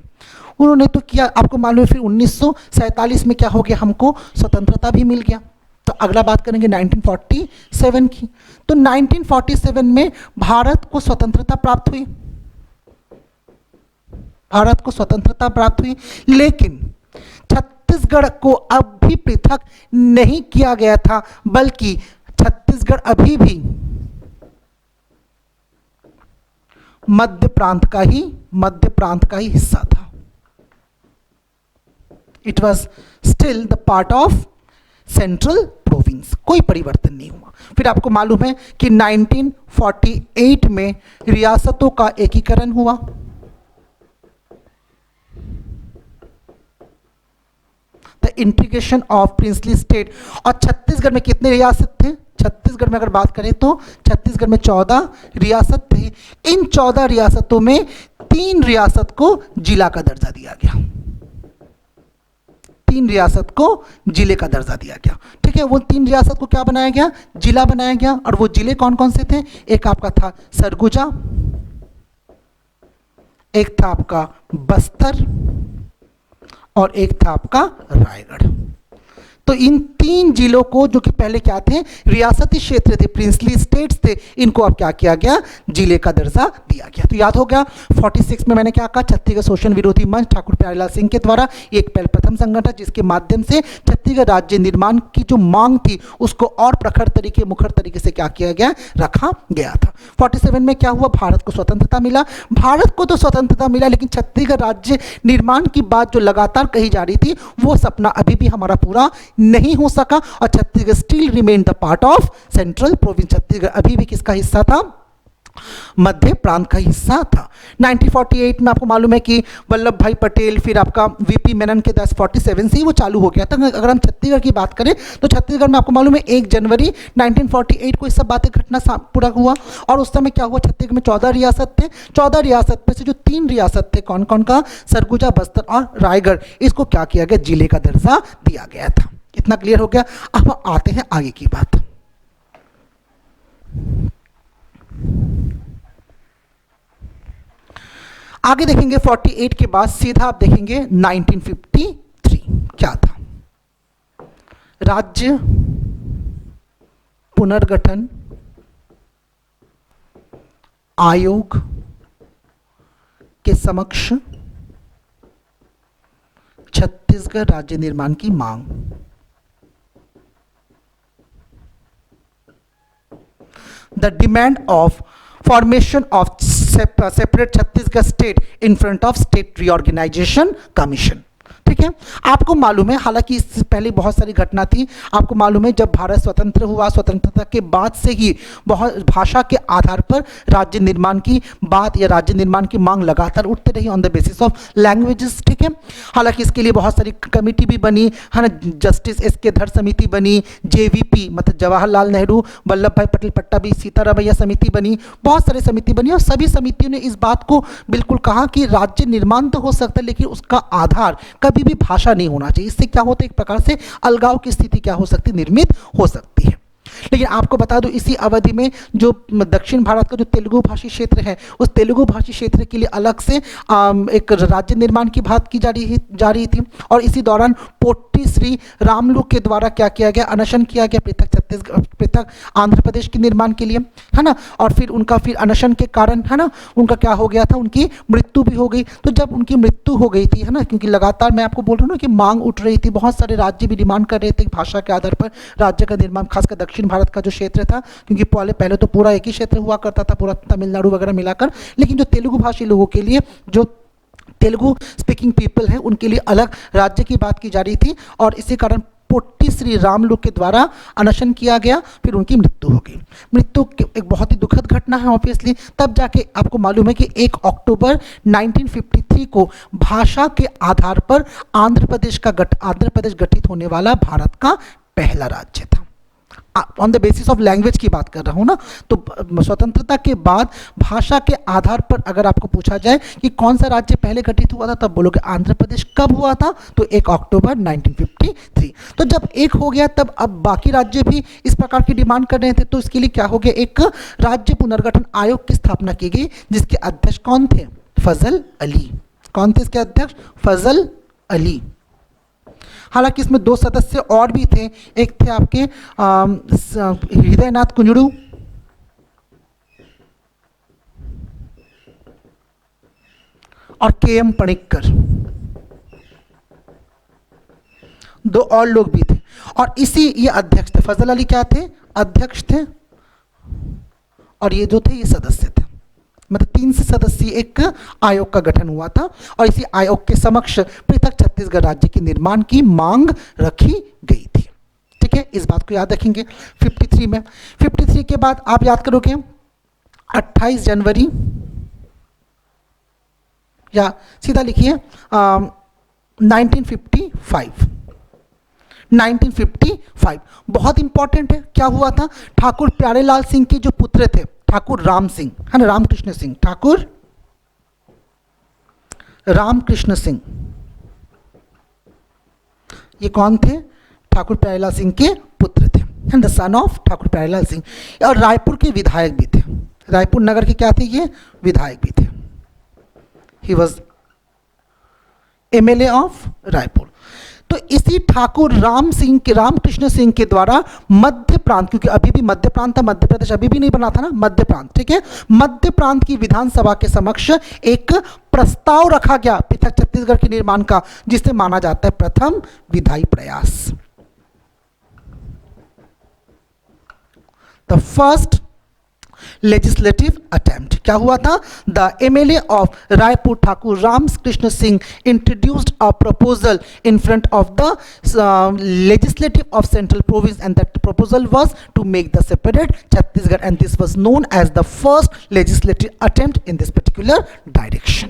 उन्होंने तो किया, आपको मालूम है। फिर 1947 में क्या हो गया? हमको स्वतंत्रता भी मिल गया। तो अगला बात करेंगे 1947 की। तो 1947 में भारत को स्वतंत्रता प्राप्त हुई। भारत को स्वतंत्रता प्राप्त हुई, लेकिन छत्तीसगढ़ को अब भी पृथक नहीं किया गया था, बल्कि छत्तीसगढ़ अभी भी मध्य प्रांत का ही हिस्सा था। It was still the part of central province. कोई परिवर्तन नहीं हुआ। फिर आपको मालूम है कि 1948 में रियासतों का एकीकरण हुआ। The integration of princely state. और छत्तीसगढ़ में कितने रियासत थे? छत्तीसगढ़ में अगर बात करें तो छत्तीसगढ़ में 14 रियासत थे। इन 14 रियासतों में 3 रियासत को जिला का दर्जा दिया गया। 3 रियासत को जिले का दर्जा दिया गया, ठीक है। वो 3 रियासत को क्या बनाया गया? जिला बनाया गया। और वो जिले कौन कौन से थे? एक आपका था सरगुजा, एक था आपका बस्तर, और एक था आपका रायगढ़। तो इन 3 जिलों को, जो कि पहले क्या थे? रियासती क्षेत्र थे, प्रिंसली स्टेट्स थे, इनको अब क्या किया गया? जिले का दर्जा दिया गया। तो याद हो गया 46 में मैंने क्या कहा? छत्तीसगढ़ शोषण विरोधी मंच ठाकुर प्यारेलाल सिंह के द्वारा एक प्रथम संगठन जिसके माध्यम से छत्तीसगढ़ राज्य निर्माण की जो मांग थी उसको और प्रखर तरीके, मुखर तरीके से क्या किया गया? रखा गया था। 47 में क्या हुआ? भारत को स्वतंत्रता मिला। भारत को तो स्वतंत्रता मिला, लेकिन छत्तीसगढ़ राज्य निर्माण की बात जो लगातार कही जा रही थी वो सपना अभी भी हमारा पूरा नहीं हो सका। और Chhattisgarh still remain the part of central province. Chhattisgarh अभी भी किसका हिस्सा था? मध्य प्रांत का हिस्सा था। 1948 में आपको मालूम है कि वल्लभ भाई पटेल, फिर आपका वीपी मेनन के 47 से ही वो चालू हो गया था। अगर हम छत्तीसगढ़ की बात करें तो छत्तीसगढ़ में आपको मालूम है 1 जनवरी 1948 को ये सब बातें घटना पूरा हुआ। और उस समय क्या हुआ? छत्तीसगढ़ में 14 रियासत थे। 14 रियासत में से जो 3 रियासत थे, कौन कौन का? सरगुजा, बस्तर और रायगढ़, इसको क्या किया गया? जिले का दर्जा दिया गया था। इतना क्लियर हो गया। अब आते हैं आगे की बात। आगे देखेंगे 48 के बाद सीधा आप देखेंगे 1953 क्या था? राज्य पुनर्गठन आयोग के समक्ष छत्तीसगढ़ राज्य निर्माण की मांग। The demand of formation of separate Chhattisgarh state in front of State Reorganization Commission। ठीक है, आपको मालूम है, हालांकि इससे पहले बहुत सारी घटना थी। आपको मालूम है जब भारत स्वतंत्र हुआ, स्वतंत्रता के बाद से ही बहुत भाषा के आधार पर राज्य निर्माण की बात या राज्य निर्माण की मांग लगातार उठते रही on the basis of languages. ठीक है, हालांकि इसके लिए बहुत सारी कमेटी भी बनी है ना, जस्टिस एस के धर समिति बनी, JVP मतलब जवाहरलाल नेहरू वल्लभ भाई पटेल पट्टाभी सीतारामैया समिति बनी, बहुत सारी समिति बनी और सभी समितियों ने इस बात को बिल्कुल कहा कि राज्य निर्माण तो हो सकता है लेकिन उसका आधार कभी भी भाषा नहीं होना चाहिए। इससे क्या होता है, एक प्रकार से अलगाव की स्थिति क्या हो सकती, निर्मित हो सकती है। लेकिन आपको बता दूं इसी अवधि में जो दक्षिण भारत का जो तेलुगु भाषी क्षेत्र है, उस तेलुगु भाषी क्षेत्र के लिए अलग से एक राज्य निर्माण की बात की जा रही थी। और इसी दौरान पोट्टी श्री रामलू के द्वारा क्या किया गया, अनशन किया गया पृथक छत्तीसगढ़, पृथक आंध्र प्रदेश के निर्माण के लिए, है ना। और फिर उनका फिर अनशन के कारण, है ना, उनका क्या हो गया था, उनकी मृत्यु भी हो गई। तो जब उनकी मृत्यु हो गई थी, है ना, क्योंकि लगातार मैं आपको बोल रहा हूँ ना कि मांग उठ रही थी, बहुत सारे राज्य भी डिमांड कर रहे थे भाषा के आधार पर राज्य का निर्माण, खासकर दक्षिण भारत का जो क्षेत्र था, क्योंकि पहले तो पूरा एक ही क्षेत्र हुआ करता था, पूरा तमिलनाडु वगैरह मिलाकर। लेकिन जो तेलुगु भाषी लोगों के लिए, जो तेलुगु स्पीकिंग पीपल है, उनके लिए अलग राज्य की बात की जा रही थी। और इसी कारण पोट्टी श्री रामलू के द्वारा अनशन किया गया, फिर उनकी मृत्यु हो गई। मृत्यु एक बहुत ही दुखद घटना है ऑब्वियसली। तब जाके आपको मालूम है कि 1 अक्टूबर 1953 को भाषा के आधार पर आंध्र प्रदेश गठित होने वाला भारत का पहला राज्य था। On the basis of language की बात कर रहा हूँ ना, तो स्वतंत्रता के बाद भाषा के आधार पर अगर आपको पूछा जाए कि कौन सा राज्य पहले गठित हुआ था, तब बोलोगे आंध्र प्रदेश। कब हुआ था, तो 1 अक्टूबर 1953। तो जब एक हो गया, तब अब बाकी राज्य भी इस प्रकार की डिमांड कर रहे थे। तो इसके लिए क्या हो गया, एक राज्य पुनर्गठन आयोग की स्थापना की गई, जिसके अध्यक्ष कौन थे, फजल अली। कौन थे इसके अध्यक्ष, फजल अली। हालांकि इसमें 2 सदस्य और भी थे, एक थे आपके हृदयनाथ कुंजड़ू और के.एम. पणिक्कर, 2 और लोग भी थे। और ये अध्यक्ष थे, फजल अली क्या थे, अध्यक्ष थे, और ये जो थे ये सदस्य थे। मतलब 3 सदस्यीय एक आयोग का गठन हुआ था, और इसी आयोग के समक्ष पृथक छत्तीसगढ़ राज्य के निर्माण की मांग रखी गई थी। ठीक है, इस बात को याद रखेंगे। 53 में, 53 के बाद आप याद करोगे 28 जनवरी, या सीधा लिखिए 1955 बहुत इंपॉर्टेंट है। क्या हुआ था, ठाकुर प्यारेलाल सिंह के जो पुत्र थे, ठाकुर राम सिंह, है ना, रामकृष्ण सिंह, ठाकुर रामकृष्ण सिंह, ये कौन थे, ठाकुर प्यारेलाल सिंह के पुत्र थे, and the son of Thakur Pyarelal Singh. और रायपुर के विधायक भी थे, रायपुर नगर के क्या थे, ये विधायक भी थे। He was MLA of Raipur. तो इसी ठाकुर रामकृष्ण सिंह के द्वारा मध्य प्रांत, क्योंकि अभी भी मध्य प्रांत था, मध्य प्रदेश अभी भी नहीं बना था ना, मध्य प्रांत, ठीक है, मध्य प्रांत की विधानसभा के समक्ष एक प्रस्ताव रखा गया पृथक छत्तीसगढ़ के निर्माण का, जिसे माना जाता है प्रथम विधायी प्रयास, द फर्स्ट लेजिस्लेटिव अटेम्प्ट। क्या हुआ था, the MLA of Raipur Thakur Ramkrishna Singh introduced a proposal in front of the legislative of central province, and that proposal was to make the separate Chhattisgarh, and this was known as the first legislative attempt in this particular direction.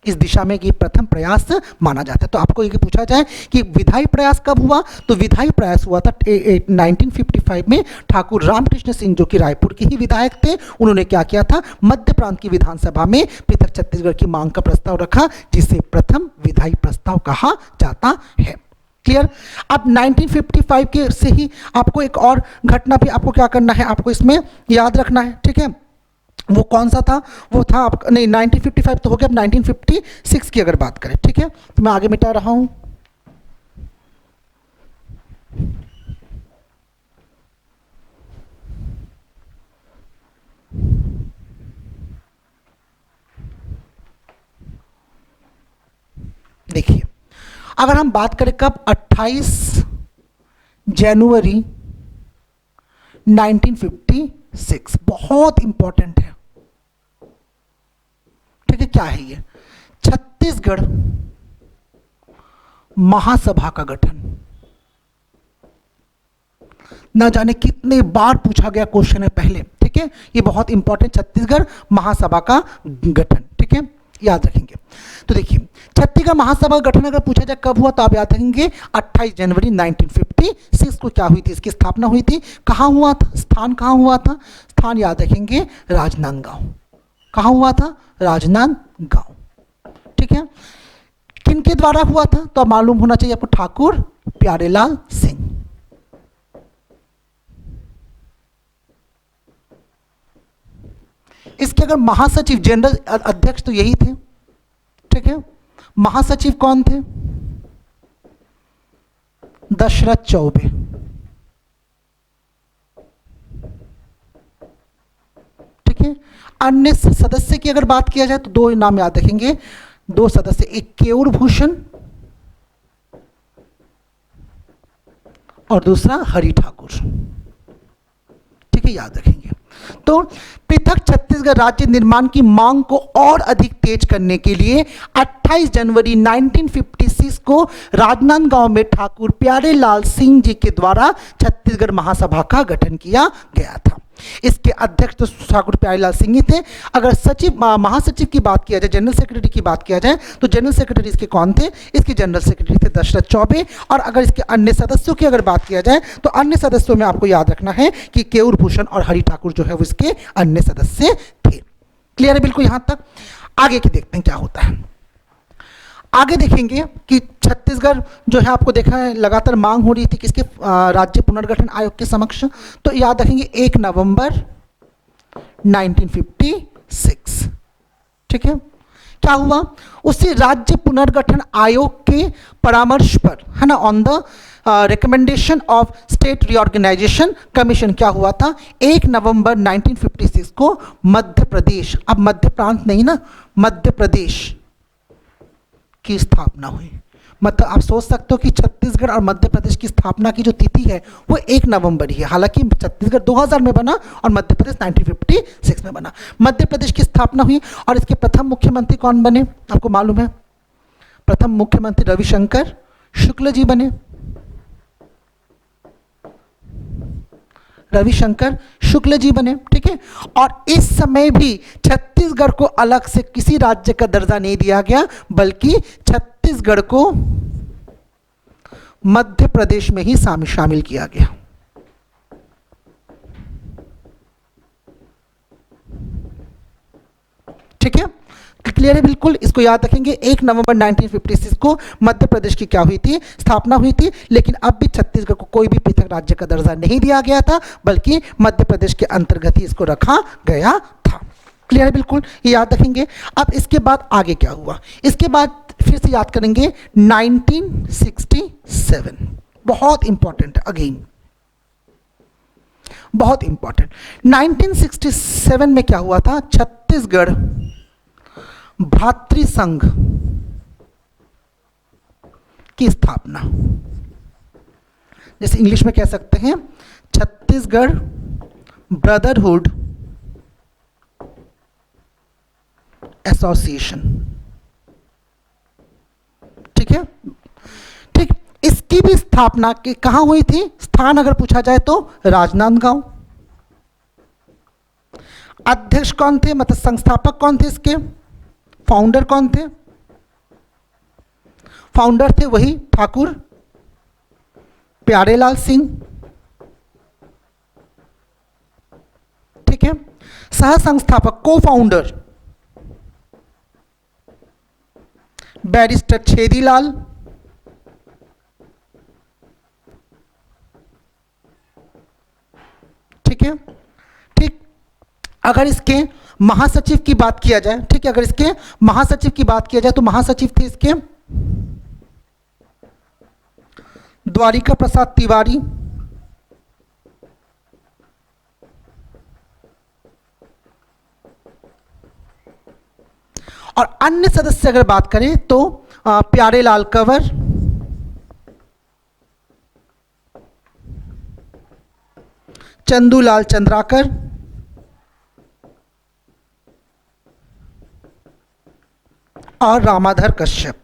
इस दिशा में ये प्रथम प्रयास माना जाता है। तो आपको ये पूछा जाए कि विधायी प्रयास कब हुआ, तो विधायी प्रयास हुआ था 1955 में। ठाकुर रामकृष्ण सिंह जो कि रायपुर के ही विधायक थे, उन्होंने क्या किया था, मध्य प्रांत की विधानसभा में पृथक छत्तीसगढ़ की मांग का प्रस्ताव रखा, जिसे प्रथम विधायी प्रस्ताव कहा जाता है। क्लियर। अब 1955 के से ही आपको एक और घटना भी आपको क्या करना है, आपको इसमें याद रखना है, ठीक है। वो कौन सा था, वो था आपका, नहीं 1955 तो हो गया, अब 1956 की अगर बात करें, ठीक है, तो मैं आगे मिटा रहा हूं। देखिए, अगर हम बात करें कब, 28 जनवरी 1956, बहुत इंपॉर्टेंट है, ठीक है। क्या है ये, छत्तीसगढ़ महासभा का गठन। ना जाने कितने बार पूछा गया क्वेश्चन है पहले, ठीक है, ये बहुत इंपॉर्टेंट, छत्तीसगढ़ महासभा का गठन, ठीक है, याद रखेंगे। तो देखिए, छत्तीसगढ़ महासभा गठन अगर पूछा जाए कब हुआ, तो आप याद रखेंगे 28 जनवरी 1956 को क्या हुई थी, इसकी स्थापना हुई थी। कहां हुआ था, स्थान कहां हुआ था, स्थान याद रखेंगे राजनांदगांव। कहां हुआ था, राजनांदगांव, ठीक है। किनके द्वारा हुआ था, तो मालूम होना चाहिए आपको, ठाकुर प्यारेलाल सिंह। इसके अगर महासचिव जनरल अध्यक्ष तो यही थे, ठीक है। महासचिव कौन थे? दशरथ चौबे, ठीक है। अन्य सदस्य की अगर बात किया जाए तो दो नाम याद रखेंगे, दो सदस्य, एक केयूर भूषण और दूसरा हरि ठाकुर, ठीक है, याद रखेंगे। तो पृथक छत्तीसगढ़ राज्य निर्माण की मांग को और अधिक तेज करने के लिए 28 जनवरी 1956 को राजनांदगांव में ठाकुर प्यारेलाल सिंह जी के द्वारा छत्तीसगढ़ महासभा का गठन किया गया था। इसके अध्यक्ष तो ठाकुर प्यारेलाल सिंह ही थे। अगर सचिव महासचिव की बात किया जाए, जनरल सेक्रेटरी की बात किया जाए, तो जनरल सेक्रेटरी इसके कौन थे? इसके जनरल सेक्रेटरी थे दशरथ चौबे। और अगर इसके अन्य सदस्यों की अगर बात किया जाए तो अन्य सदस्यों में आपको याद रखना है कि केयूर भूषण और हरि ठाकुर जो है वो इसके अन्य सदस्य थे। क्लियर है बिल्कुल यहां तक? आगे की देखते हैं क्या होता है। आगे देखेंगे कि छत्तीसगढ़ जो है आपको देखा है लगातार मांग हो रही थी किसके? राज्य पुनर्गठन आयोग के समक्ष। तो याद रखेंगे 1 नवंबर 1956, ठीक है। क्या हुआ? उसी राज्य पुनर्गठन आयोग के परामर्श पर, है ना, on the recommendation of state reorganisation commission क्या हुआ था? 1 नवंबर 1956 को मध्य प्रदेश, अब मध्य प्रांत नहीं ना, मध्य प्रदेश की स्थापना हुई। मतलब आप सोच सकते हो कि छत्तीसगढ़ और मध्य प्रदेश की स्थापना की जो तिथि है वो 1 नवंबर ही है। हालांकि छत्तीसगढ़ 2000 में बना और मध्य प्रदेश 1956 में बना। मध्य प्रदेश की स्थापना हुई और इसके प्रथम मुख्यमंत्री कौन बने? आपको मालूम है, प्रथम मुख्यमंत्री रविशंकर शुक्ल जी बने। रविशंकर शुक्ल जी बने, ठीक है। और इस समय भी छत्तीसगढ़ को अलग से किसी राज्य का दर्जा नहीं दिया गया, बल्कि छत्तीसगढ़ को मध्य प्रदेश में ही शामिल किया गया। ठीक है, क्लियर है बिल्कुल? इसको याद रखेंगे। 1 नवंबर 1956 को मध्य प्रदेश की क्या हुई थी? स्थापना हुई थी। लेकिन अब भी छत्तीसगढ़ को कोई भी पृथक राज्य का दर्जा नहीं दिया गया था, बल्कि मध्य प्रदेश के अंतर्गत ही इसको रखा गया था। क्लियर है बिल्कुल? ये याद रखेंगे। अब इसके बाद आगे क्या हुआ? इसके बाद फिर से याद करेंगे 1967, बहुत इंपॉर्टेंट है, अगेन बहुत इंपॉर्टेंट। 1967 में क्या हुआ था? छत्तीसगढ़ भ्रातृ संघ की स्थापना, जैसे इंग्लिश में कह सकते हैं छत्तीसगढ़ ब्रदरहुड एसोसिएशन, ठीक है, ठीक। इसकी भी स्थापना की कहां हुई थी? स्थान अगर पूछा जाए तो राजनांदगांव। अध्यक्ष कौन थे? मतलब संस्थापक कौन थे इसके? फाउंडर कौन थे? फाउंडर थे वही ठाकुर प्यारेलाल सिंह, ठीक है। सह संस्थापक, को फाउंडर बैरिस्टर छेदीलाल, ठीक है, ठीक। अगर इसके महासचिव की बात किया जाए, ठीक है, अगर इसके महासचिव की बात किया जाए तो महासचिव थे इसके द्वारिका प्रसाद तिवारी, और अन्य सदस्य अगर बात करें तो प्यारेलाल कंवर, चंदूलाल चंद्राकर, और रामाधर कश्यप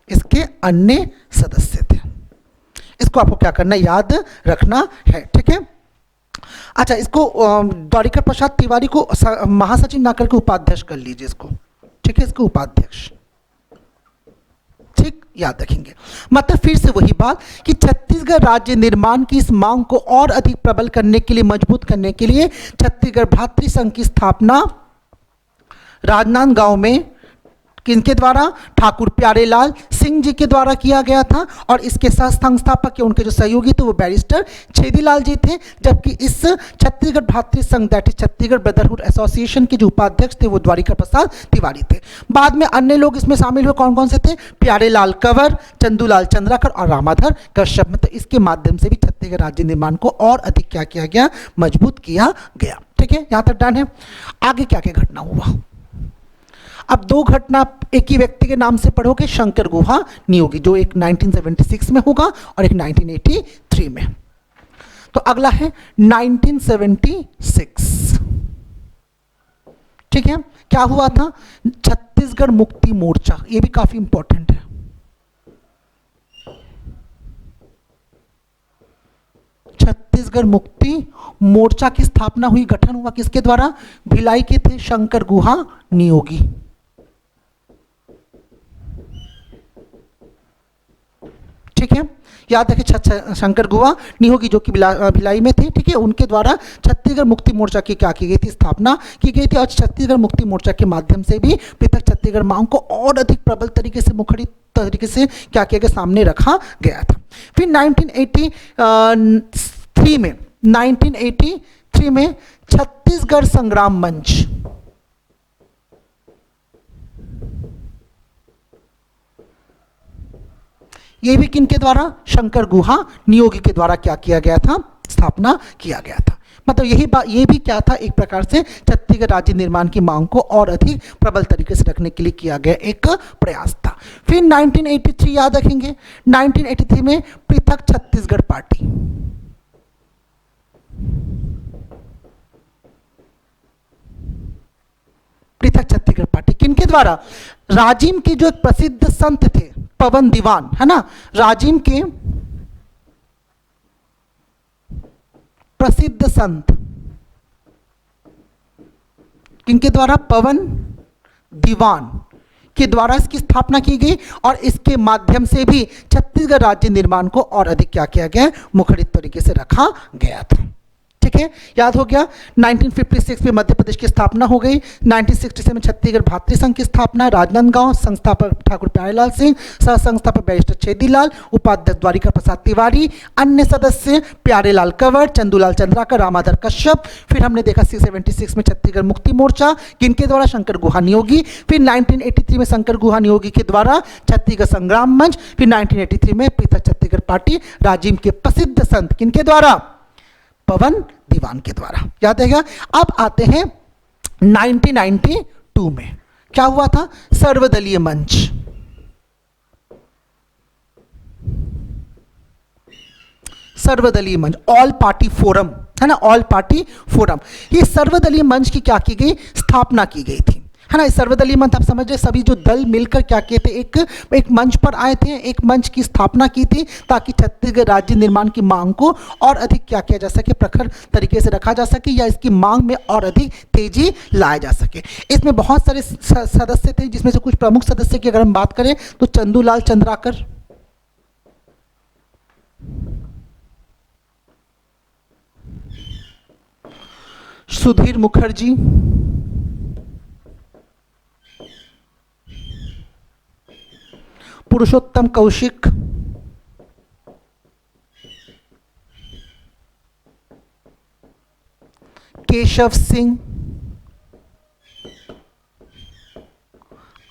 इसके अन्य सदस्य थे। इसको आपको क्या करना है? याद रखना है, ठीक है। अच्छा, इसको द्वारिका प्रसाद तिवारी को महासचिव ना करके उपाध्यक्ष कर लीजिए इसको, ठीक है, इसको उपाध्यक्ष, ठीक, याद रखेंगे। मतलब फिर से वही बात कि छत्तीसगढ़ राज्य निर्माण की इस मांग को और अधिक प्रबल करने के लिए, मजबूत करने के लिए छत्तीसगढ़ भ्रातृ संघ की स्थापना राजनांदगांव में किनके द्वारा? ठाकुर प्यारेलाल सिंह जी के द्वारा किया गया था, और इसके सह संस्थापक उनके जो सहयोगी थे वो बैरिस्टर छेदीलाल जी थे, जबकि इस छत्तीसगढ़ भातृ संघ that is Chhattisgarh brotherhood association के जो उपाध्यक्ष थे वो द्वारिका प्रसाद तिवारी थे। बाद में अन्य लोग इसमें शामिल हुए, कौन कौन से थे? प्यारेलाल कंवर, चंदूलाल चंद्राकर और रामाधर कश्यप। मतलब इसके माध्यम से भी छत्तीसगढ़ राज्य निर्माण को और अधिक क्या किया गया? मजबूत किया गया। ठीक है, यहां तक डन है। आगे क्या क्या घटना हुआ? अब दो घटना एक ही व्यक्ति के नाम से पढ़ोगे, शंकर गुहा नियोगी, जो एक 1976 में होगा और एक 1983 में। तो अगला है 1976। ठीक है, क्या हुआ था? छत्तीसगढ़ मुक्ति मोर्चा, ये भी काफी इंपॉर्टेंट है। छत्तीसगढ़ मुक्ति मोर्चा की स्थापना हुई, गठन हुआ किसके द्वारा? भिलाई के थे शंकर गुहा नियोगी। ठीक है, याद रखें शंकर गुहा नियोगी जो कि भिलाई में थे। ठीक है, उनके द्वारा छत्तीसगढ़ मुक्ति मोर्चा की क्या की गई थी? स्थापना की गई थी, और छत्तीसगढ़ मुक्ति मोर्चा के माध्यम से भी पृथक छत्तीसगढ़ मांग को और अधिक प्रबल तरीके से, मुखरित तरीके से क्या किया गया? सामने रखा गया था। फिर 1983 में छत्तीसगढ़ संग्राम मंच, ये भी किनके द्वारा? शंकर गुहा नियोगी के द्वारा क्या किया गया था? स्थापना किया गया था। मतलब ये भी क्या था? एक प्रकार से छत्तीसगढ़ राज्य निर्माण की मांग को और अधिक प्रबल तरीके से रखने के लिए किया गया एक प्रयास था। फिर 1983 याद रखेंगे, 1983 में पृथक छत्तीसगढ़ पार्टी, पृथक छत्तीसगढ़ पार्टी किनके द्वारा? राजिम के जो एक प्रसिद्ध संत थे पवन दीवान, है ना, राजिम के प्रसिद्ध संत किनके द्वारा? पवन दीवान के द्वारा इसकी स्थापना की गई, और इसके माध्यम से भी छत्तीसगढ़ राज्य निर्माण को और अधिक क्या किया गया? मुखरित तरीके से रखा गया था। ठीक है, याद हो गया। 1956 में मध्य प्रदेश की स्थापना हो गई। 1967 में छत्तीसगढ़ भातृ संघ की स्थापना, राजनांदगांव, संस्थापक ठाकुर प्यारेलाल सिंह, सह संस्थापक बैरिस्टर छेदीलाल, उपाध्यक्ष द्वारिका प्रसाद तिवारी, अन्य सदस्य प्यारेलाल कंवर, चंदूलाल चंद्राकर, रामाधर कश्यप। फिर हमने देखा 76 में छत्तीसगढ़ मुक्ति मोर्चा, किनके द्वारा? शंकर गुहा नियोगी। फिर 1983 में शंकर गुहा नियोगी के द्वारा छत्तीसगढ़ संग्राम मंच। फिर 1983 में पृथक छत्तीसगढ़ पार्टी, राजिम के प्रसिद्ध संत किनके द्वारा? पवन दीवान के द्वारा। याद है क्या? अब आते हैं 1992 में, क्या हुआ था? सर्वदलीय मंच। सर्वदलीय मंच, ऑल पार्टी फोरम, है ना, ऑल पार्टी फोरम। ये सर्वदलीय मंच की क्या की गई? स्थापना की गई थी, है ना। सर्वदलीय मंच आप समझ रहे, सभी जो दल मिलकर क्या किए थे? एक मंच पर आए थे, एक मंच की स्थापना की थी, ताकि छत्तीसगढ़ राज्य निर्माण की मांग को और अधिक क्या किया जा सके? प्रखर तरीके से रखा जा सके, या इसकी मांग में और अधिक तेजी लाया जा सके। इसमें बहुत सारे सदस्य थे, जिसमें से कुछ प्रमुख सदस्य की अगर हम बात करें तो चंदूलाल चंद्राकर, सुधीर मुखर्जी, पुरुषोत्तम कौशिक, केशव सिंह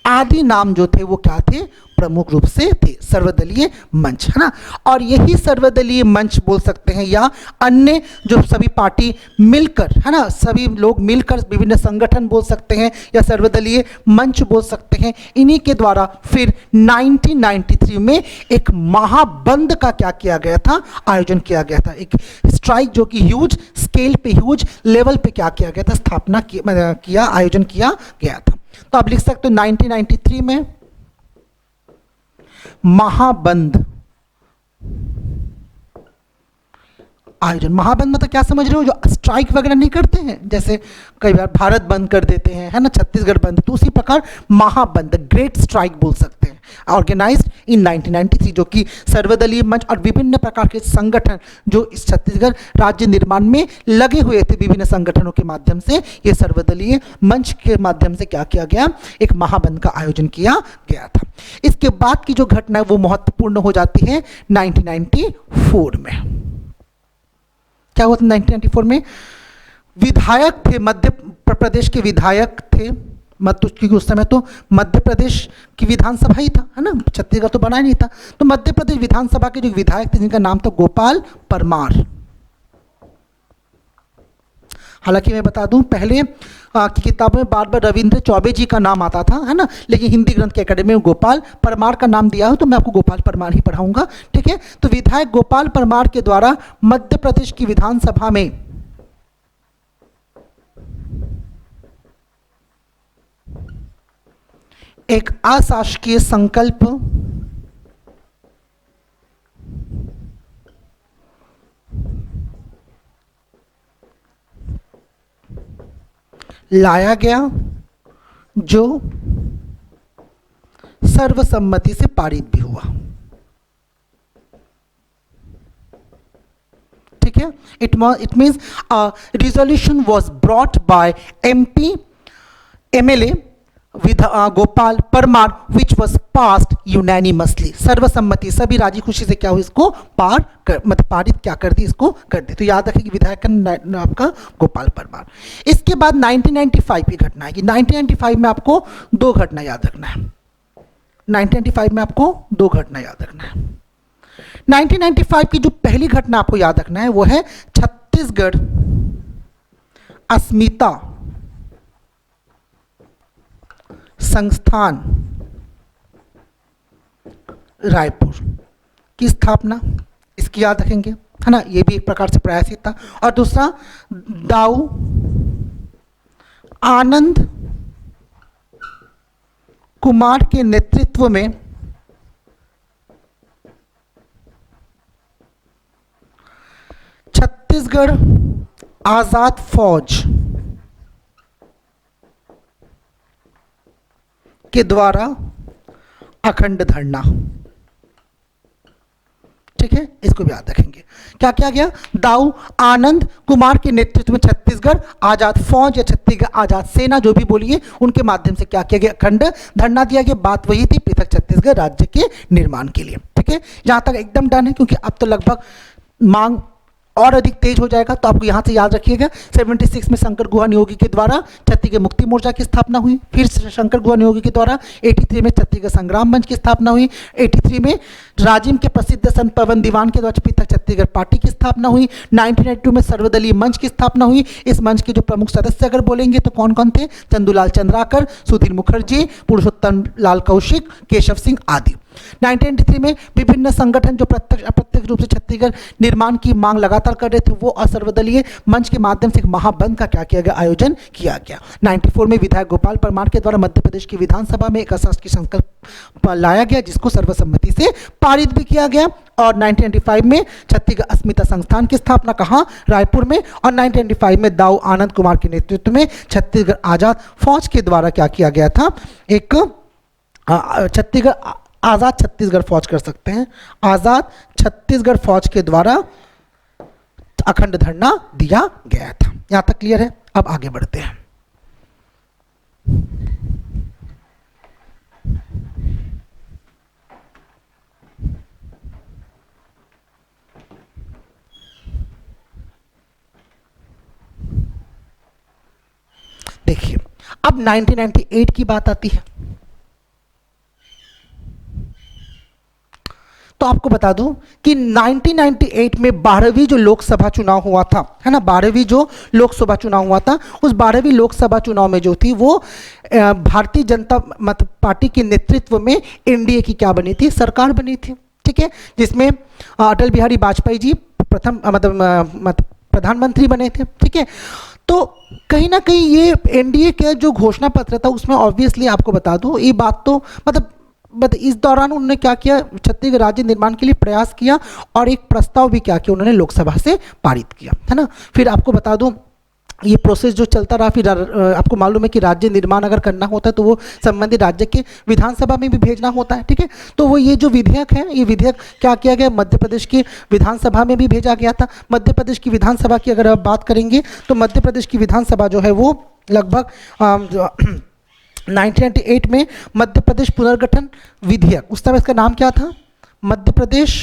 आदि नाम जो थे वो क्या थे? प्रमुख रूप से थे। सर्वदलीय मंच, है ना। और यही सर्वदलीय मंच बोल सकते हैं, या अन्य जो सभी पार्टी मिलकर, है ना, सभी लोग मिलकर विभिन्न संगठन बोल सकते हैं, या सर्वदलीय मंच बोल सकते हैं। इन्हीं के द्वारा फिर 1993 में एक महाबंद का क्या किया गया था? आयोजन किया गया था। एक स्ट्राइक जो कि ह्यूज स्केल पे, ह्यूज लेवल पे क्या किया गया था? स्थापना किया, आयोजन किया गया था। तो आप लिख सकते हो 1993 में महाबंद आयोजन। महाबंद मतलब क्या समझ रहे हो, जो स्ट्राइक वगैरह नहीं करते हैं, जैसे कई बार भारत बंद कर देते हैं, है ना, छत्तीसगढ़ बंद, तो उसी प्रकार महाबंद, ग्रेट स्ट्राइक बोल सकते हैं, ऑर्गेनाइज्ड इन 1993, जो कि सर्वदलीय मंच और विभिन्न प्रकार के संगठन जो इस छत्तीसगढ़ राज्य निर्माण में लगे हुए थे, विभिन्न संगठनों के माध्यम से, ये सर्वदलीय मंच के माध्यम से क्या किया गया, एक महाबंद का आयोजन किया गया था। इसके बाद की जो घटना है वो महत्वपूर्ण हो जाती है 1994 में। क्या हुआ था 1994 में? विधायक थे, मध्य प्रदेश के विधायक थे, क्योंकि उस समय तो मध्य प्रदेश की विधानसभा ही था, है ना, छत्तीसगढ़ तो बना ही नहीं था, तो मध्य प्रदेश विधानसभा के जो विधायक थे जिनका नाम था गोपाल परमार। हालांकि मैं बता दूं, पहले की किताबों में बार बार रविंद्र चौबे जी का नाम आता था, है ना, लेकिन हिंदी ग्रंथ के अकेडमी में गोपाल परमार का नाम दिया हो, तो मैं आपको गोपाल परमार ही पढ़ाऊंगा, ठीक है। तो विधायक गोपाल परमार के द्वारा मध्य प्रदेश की विधानसभा में एक अशासकीय संकल्प लाया गया, जो सर्वसम्मति से पारित भी हुआ, ठीक है। It means resolution was brought by MP MLA with Gopal Parmar which was passed unanimously, सर्वसम्मति, सभी राजी खुशी से क्या हुई, इसको मतलब पारित क्या कर दी, इसको कर दी। तो याद रखें कि विधायक का आपका गोपाल परमार। इसके बाद 1995 की घटना है कि 1995 में आपको दो घटना याद रखना है, 1995 में आपको दो घटना याद रखना है। 1995 की जो पहली घटना आपको याद रखना है वो है छत्तीसगढ़ अस्मिता संस्थान रायपुर की स्थापना, इसकी याद रखेंगे, है ना, ये भी एक प्रकार से प्रयास ही था। और दूसरा, दाऊ आनंद कुमार के नेतृत्व में छत्तीसगढ़ आजाद फौज के द्वारा अखंड धरना, ठीक है, इसको भी याद रखेंगे। क्या किया गया? दाऊ आनंद कुमार के नेतृत्व में छत्तीसगढ़ आजाद फौज या छत्तीसगढ़ आजाद सेना, जो भी बोलिए, उनके माध्यम से क्या किया गया, अखंड धरना दिया गया। बात वही थी, पृथक छत्तीसगढ़ राज्य के निर्माण के लिए, ठीक है। यहां तक एकदम डन है, क्योंकि अब तो लगभग मांग और अधिक तेज हो जाएगा, तो आपको यहां से याद रखिएगा। 76 में शंकर गुहा नियोगी के द्वारा छत्तीसगढ़ मुक्ति मोर्चा की स्थापना हुई, फिर शंकर गुहा नियोगी के द्वारा 83 में छत्तीसगढ़ संग्राम मंच की स्थापना हुई, 83 में राजिम के प्रसिद्ध संत पवन दीवान के द्वारा पृथक छत्तीसगढ़ पार्टी की स्थापना हुई, 1982 में सर्वदलीय मंच की स्थापना हुई। इस मंच के जो प्रमुख सदस्य अगर बोलेंगे तो कौन कौन थे? चंदूलाल चंद्राकर, सुधीर मुखर्जी, पुरुषोत्तम लाल कौशिक, केशव सिंह आदि। 1993 में विभिन्न संगठन जो प्रत्यक्ष अप्रत्यक्ष रूप से छत्तीसगढ़ निर्माण की मांग लगातार कर रहे थे, वो असर्वदलीय मंच के माध्यम से एक महाबंद का क्या किया गया, आयोजन किया गया। 94 में विधायक गोपाल परमार के द्वारा मध्य प्रदेश की विधानसभा में एक अशासकीय संकल्प लाया गया, जिसको सर्वसम्मति से पारित भी किया गया। और 1995 में छत्तीसगढ़ अस्मिता संस्थान की स्थापना कहाँ? रायपुर में। और 1995 में दाऊ आनंद कुमार के नेतृत्व में छत्तीसगढ़ आजाद फौज के द्वारा क्या किया गया था, एक छत्तीसगढ़ आजाद छत्तीसगढ़ फौज कर सकते हैं, आजाद छत्तीसगढ़ फौज के द्वारा अखंड धरना दिया गया था। यहां तक क्लियर है? अब आगे बढ़ते हैं। देखिए, अब 1998 की बात आती है, तो आपको बता दूं कि 1998 में 12वीं जो लोकसभा चुनाव हुआ था, है ना, 12वीं जो लोकसभा चुनाव हुआ था, उस 12वीं लोकसभा चुनाव में जो थी वो भारतीय जनता मत पार्टी के नेतृत्व में एनडीए की क्या बनी थी, सरकार बनी थी, ठीक है, जिसमें अटल बिहारी वाजपेयी जी प्रथम मतलब प्रधानमंत्री बने थे, ठीक है। तो कहीं ना कहीं ये एनडीए का जो घोषणा पत्र था उसमें ऑब्वियसली आपको बता दूं, ये बात तो मतलब बट इस दौरान उन्होंने क्या किया, छत्तीसगढ़ राज्य निर्माण के लिए प्रयास किया और एक प्रस्ताव भी क्या किया उन्होंने लोकसभा से पारित किया, है ना। फिर आपको बता दूं ये प्रोसेस जो चलता रहा, फिर आपको मालूम है कि राज्य निर्माण अगर करना होता है तो वो संबंधित राज्य के विधानसभा में भी भेजना होता है, ठीक है। तो वो ये जो विधेयक है, ये विधेयक क्या किया गया, मध्य प्रदेश की विधानसभा में भी भेजा गया था। मध्य प्रदेश की विधानसभा की अगर आप बात करेंगे तो मध्य प्रदेश की विधानसभा जो है वो लगभग 1998 में मध्य प्रदेश पुनर्गठन विधेयक, उस समय इसका नाम क्या था, मध्य प्रदेश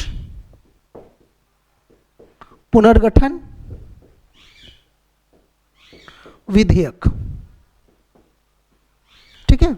पुनर्गठन विधेयक, ठीक है,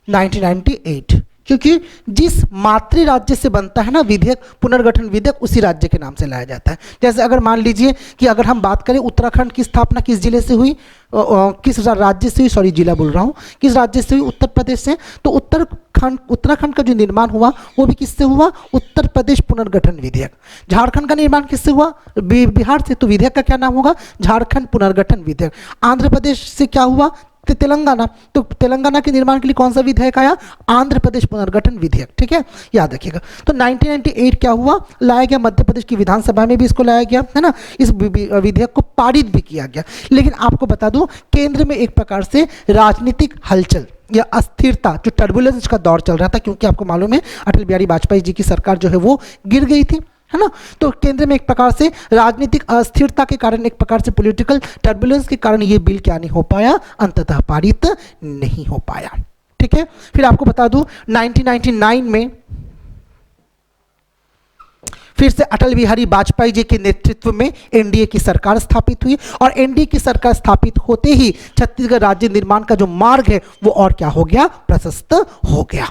1998। क्योंकि जिस मातृ राज्य से बनता है ना विधेयक, पुनर्गठन विधेयक, उसी राज्य के नाम से लाया जाता है। जैसे अगर मान लीजिए कि अगर हम बात करें उत्तराखंड की स्थापना किस जिले से हुई, किस राज्य से हुई, सॉरी जिला बोल रहा हूँ, किस राज्य से हुई, उत्तर प्रदेश से। तो उत्तराखंड का जो निर्माण हुआ वो भी किससे हुआ, उत्तर प्रदेश पुनर्गठन विधेयक। झारखंड का निर्माण किससे हुआ, बिहार से, तो विधेयक का क्या नाम होगा, झारखंड पुनर्गठन विधेयक। आंध्र प्रदेश से क्या हुआ, तेलंगाना, तो तेलंगाना के निर्माण के लिए कौन सा विधेयक आया, आंध्र प्रदेश पुनर्गठन विधेयक, ठीक है, याद रखिएगा। तो 1998 क्या हुआ, लाया गया, मध्य प्रदेश की विधानसभा में भी इसको लाया गया, है ना, इस विधेयक को पारित भी किया गया। लेकिन आपको बता दूं केंद्र में एक प्रकार से राजनीतिक हलचल या अस्थिरता, जो टर्बुलेंस का दौर चल रहा था, क्योंकि आपको मालूम है अटल बिहारी वाजपेयी जी की सरकार जो है वो गिर गई थी, है ना। तो केंद्र में एक प्रकार से राजनीतिक अस्थिरता के कारण, एक प्रकार से पॉलिटिकल टर्बुलेंस के कारण ये बिल क्या नहीं हो पाया, अंततः पारित नहीं हो पाया, ठीक है। फिर आपको बता दूं 1999 में फिर से अटल बिहारी वाजपेयी जी के नेतृत्व में एनडीए की सरकार स्थापित हुई और एनडीए की सरकार स्थापित होते ही छत्तीसगढ़ राज्य निर्माण का जो मार्ग है वो और क्या हो गया, प्रशस्त हो गया।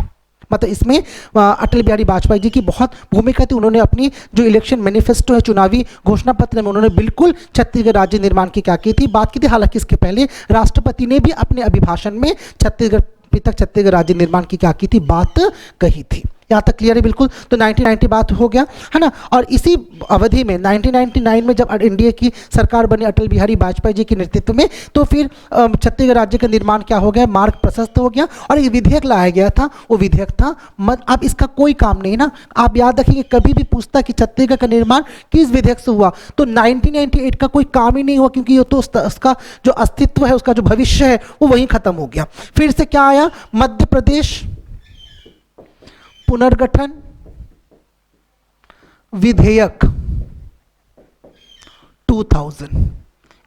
मतलब इसमें अटल बिहारी वाजपेयी जी की बहुत भूमिका थी। उन्होंने अपनी जो इलेक्शन मैनिफेस्टो है, चुनावी घोषणा पत्र में उन्होंने बिल्कुल छत्तीसगढ़ राज्य निर्माण की क्या की थी, बात की थी। हालांकि इसके पहले राष्ट्रपति ने भी अपने अभिभाषण में छत्तीसगढ़ राज्य निर्माण की क्या की थी, बात कही थी। यहाँ तक क्लियर है बिल्कुल। तो 1990 बात हो गया, है ना। और इसी अवधि में 1999 में जब एनडीए की सरकार बनी अटल बिहारी वाजपेयी जी के नेतृत्व में, तो फिर छत्तीसगढ़ राज्य का निर्माण क्या हो गया, मार्ग प्रशस्त हो गया और एक विधेयक लाया गया था। वो विधेयक था अब इसका कोई काम नहीं ना, आप याद रखिए कभी भी पूछता कि छत्तीसगढ़ का निर्माण किस विधेयक से हुआ, तो 1998 का कोई काम ही नहीं हुआ, क्योंकि ये तो उसका जो अस्तित्व है, उसका जो भविष्य है वो वहीं खत्म हो गया। फिर से क्या आया, मध्य प्रदेश पुनर्गठन विधेयक 2000।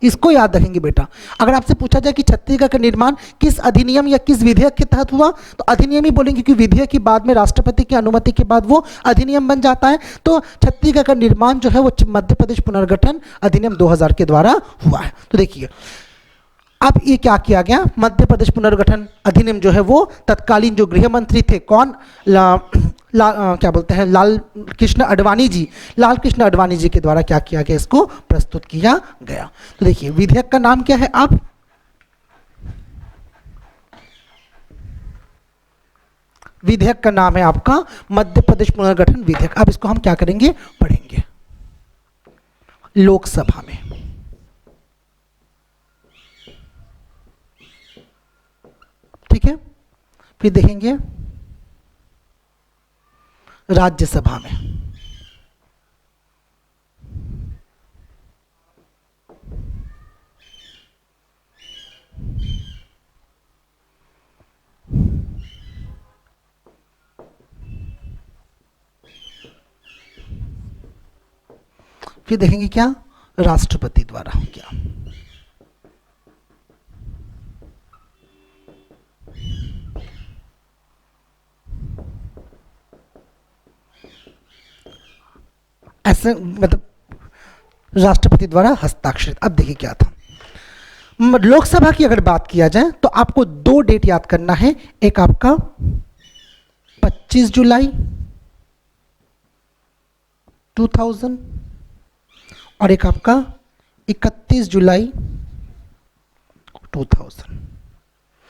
इसको याद रखेंगे बेटा। अगर आपसे पूछा जाए कि छत्तीसगढ़ का निर्माण किस अधिनियम या किस विधेयक के तहत हुआ, तो अधिनियम ही बोलेंगे, क्योंकि विधेयक की बाद में राष्ट्रपति की अनुमति के बाद वो अधिनियम बन जाता है। तो छत्तीसगढ़ का निर्माण जो है वो मध्य प्रदेश पुनर्गठन अधिनियम 2000 के द्वारा हुआ है। तो देखिए अब ये क्या किया गया, मध्य प्रदेश पुनर्गठन अधिनियम जो है वो तत्कालीन जो गृह मंत्री थे, कौन, क्या बोलते हैं, लाल कृष्ण आडवाणी जी के द्वारा क्या किया गया, इसको प्रस्तुत किया गया। तो देखिए विधेयक का नाम क्या है, आप विधेयक का नाम है आपका मध्य प्रदेश पुनर्गठन विधेयक। अब इसको हम क्या करेंगे, पढ़ेंगे लोकसभा में। ठीक है, फिर देखेंगे राज्यसभा में। फिर देखेंगे क्या, राष्ट्रपति द्वारा क्या। ऐसे मतलब राष्ट्रपति द्वारा हस्ताक्षरित। अब देखिए क्या था, लोकसभा की अगर बात किया जाए तो आपको दो डेट याद करना है, एक आपका 25 जुलाई 2000 और एक आपका 31 जुलाई 2000।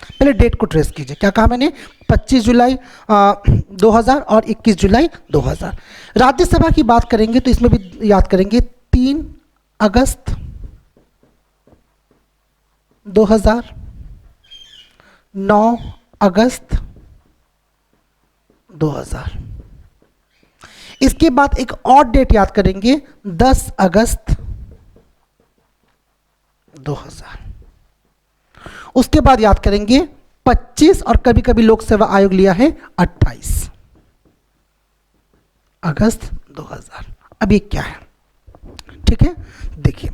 पहले डेट को ट्रेस कीजिए, क्या कहा मैंने, 25 जुलाई 2000 और 21 जुलाई 2000। राज्यसभा की बात करेंगे तो इसमें भी याद करेंगे 3 अगस्त 2000, 9 अगस्त 2000। इसके बाद एक और डेट याद करेंगे, 10 अगस्त 2000। उसके बाद याद करेंगे 25, और कभी कभी लोक सेवा आयोग लिया है 28 अगस्त 2000। अब ये क्या है, ठीक है, देखिए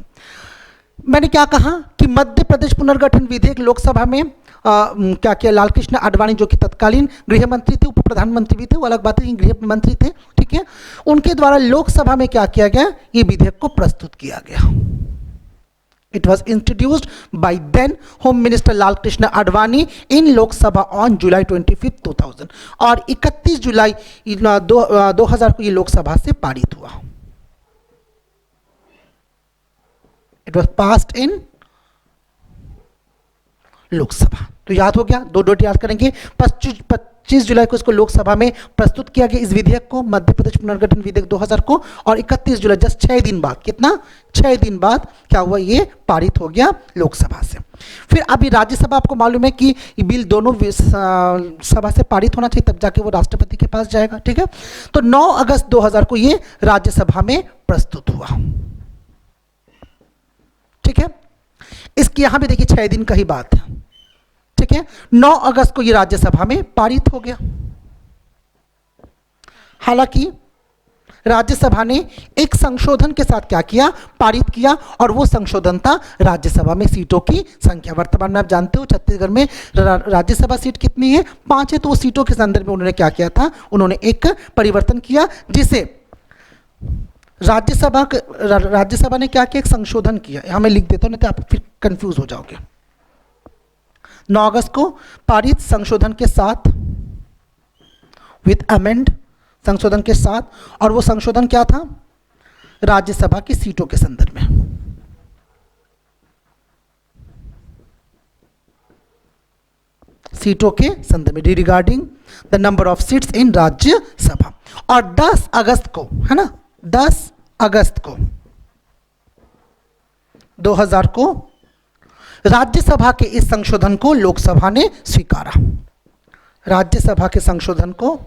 मैंने क्या कहा कि मध्य प्रदेश पुनर्गठन विधेयक लोकसभा में क्या किया, लाल कृष्ण आडवाणी जो कि तत्कालीन गृह मंत्री थे, उप प्रधानमंत्री भी थे, वो अलग बात है, गृह मंत्री थे, ठीक है, उनके द्वारा लोकसभा में क्या किया गया, ये विधेयक को प्रस्तुत किया गया। It was introduced by then Home Minister Lal Krishna Advani in Lok Sabha on July 25, 2000, और 31 जुलाई 2000 को ये लोकसभा से पारित हुआ। It was passed in Lok Sabha. तो याद हो गया, दो डेट याद करेंगे, 25 जुलाई को इसको लोकसभा में प्रस्तुत किया गया, इस विधेयक को, मध्य प्रदेश पुनर्गठन विधेयक 2000 को, और 31 जुलाई जस्ट 6 दिन बाद, कितना, 6 दिन बाद क्या हुआ, ये पारित हो गया लोकसभा से। फिर अभी राज्यसभा, आपको मालूम है कि ये बिल दोनों सभा से पारित होना चाहिए, तब जाके वो राष्ट्रपति के पास जाएगा, ठीक है। तो 9 अगस्त 2000 को ये राज्यसभा में प्रस्तुत हुआ, ठीक है। इसकी यहां भी देखिए 6 दिन का ही बात है, ठीक है। 9 अगस्त को ये राज्यसभा में पारित हो गया। हालांकि राज्यसभा ने एक संशोधन के साथ क्या किया, पारित किया, और वो संशोधन था राज्यसभा में सीटों की संख्या। वर्तमान में आप जानते हो छत्तीसगढ़ में राज्यसभा सीट कितनी है, 5 है, तो वो सीटों के संदर्भ में उन्होंने क्या किया था, उन्होंने एक परिवर्तन किया, जिसे राज्यसभा ने क्या किया, एक संशोधन किया। यहां मैं लिख देता हूं, नहीं तो आप फिर कंफ्यूज हो जाओगे। 9 अगस्त को पारित संशोधन के साथ, विथ अमेंड, संशोधन के साथ, और वो संशोधन क्या था, राज्यसभा की सीटों के संदर्भ में। सीटों के संदर्भ में, regarding the number of seats in Rajya Sabha. और 10 अगस्त को, है ना, 10 अगस्त को 2000 को राज्यसभा के इस संशोधन को लोकसभा ने स्वीकारा। राज्यसभा के संशोधन को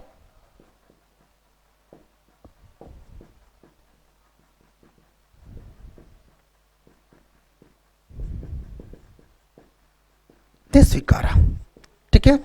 स्वीकारा, ठीक है।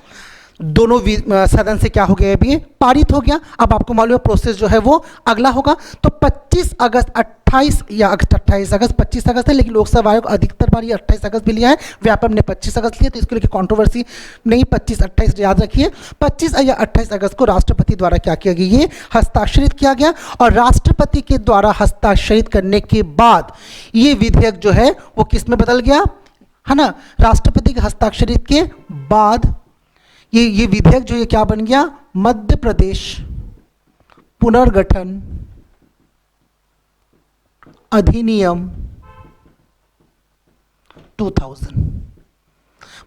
दोनों सदन से क्या हो गया, अभी पारित हो गया। अब आपको मालूम है प्रोसेस जो है वो अगला होगा। तो 25 अगस्त 28 या 28 अगस्त 25 अगस्त है, लेकिन लोकसभा आयोग अधिकतर बार ये 28 अगस्त भी लिया है, व्यापम ने 25 अगस्त लिया, तो इसको लेकर कंट्रोवर्सी नहीं, 25-28 याद रखिए। 25 या 28 अगस्त को राष्ट्रपति द्वारा क्या किया गया, ये हस्ताक्षरित किया गया, और राष्ट्रपति के द्वारा हस्ताक्षरित करने के बाद ये विधेयक जो है वो किस में बदल गया, है ना, राष्ट्रपति के हस्ताक्षरित के बाद ये विधेयक जो ये क्या बन गया, मध्य प्रदेश पुनर्गठन अधिनियम 2000,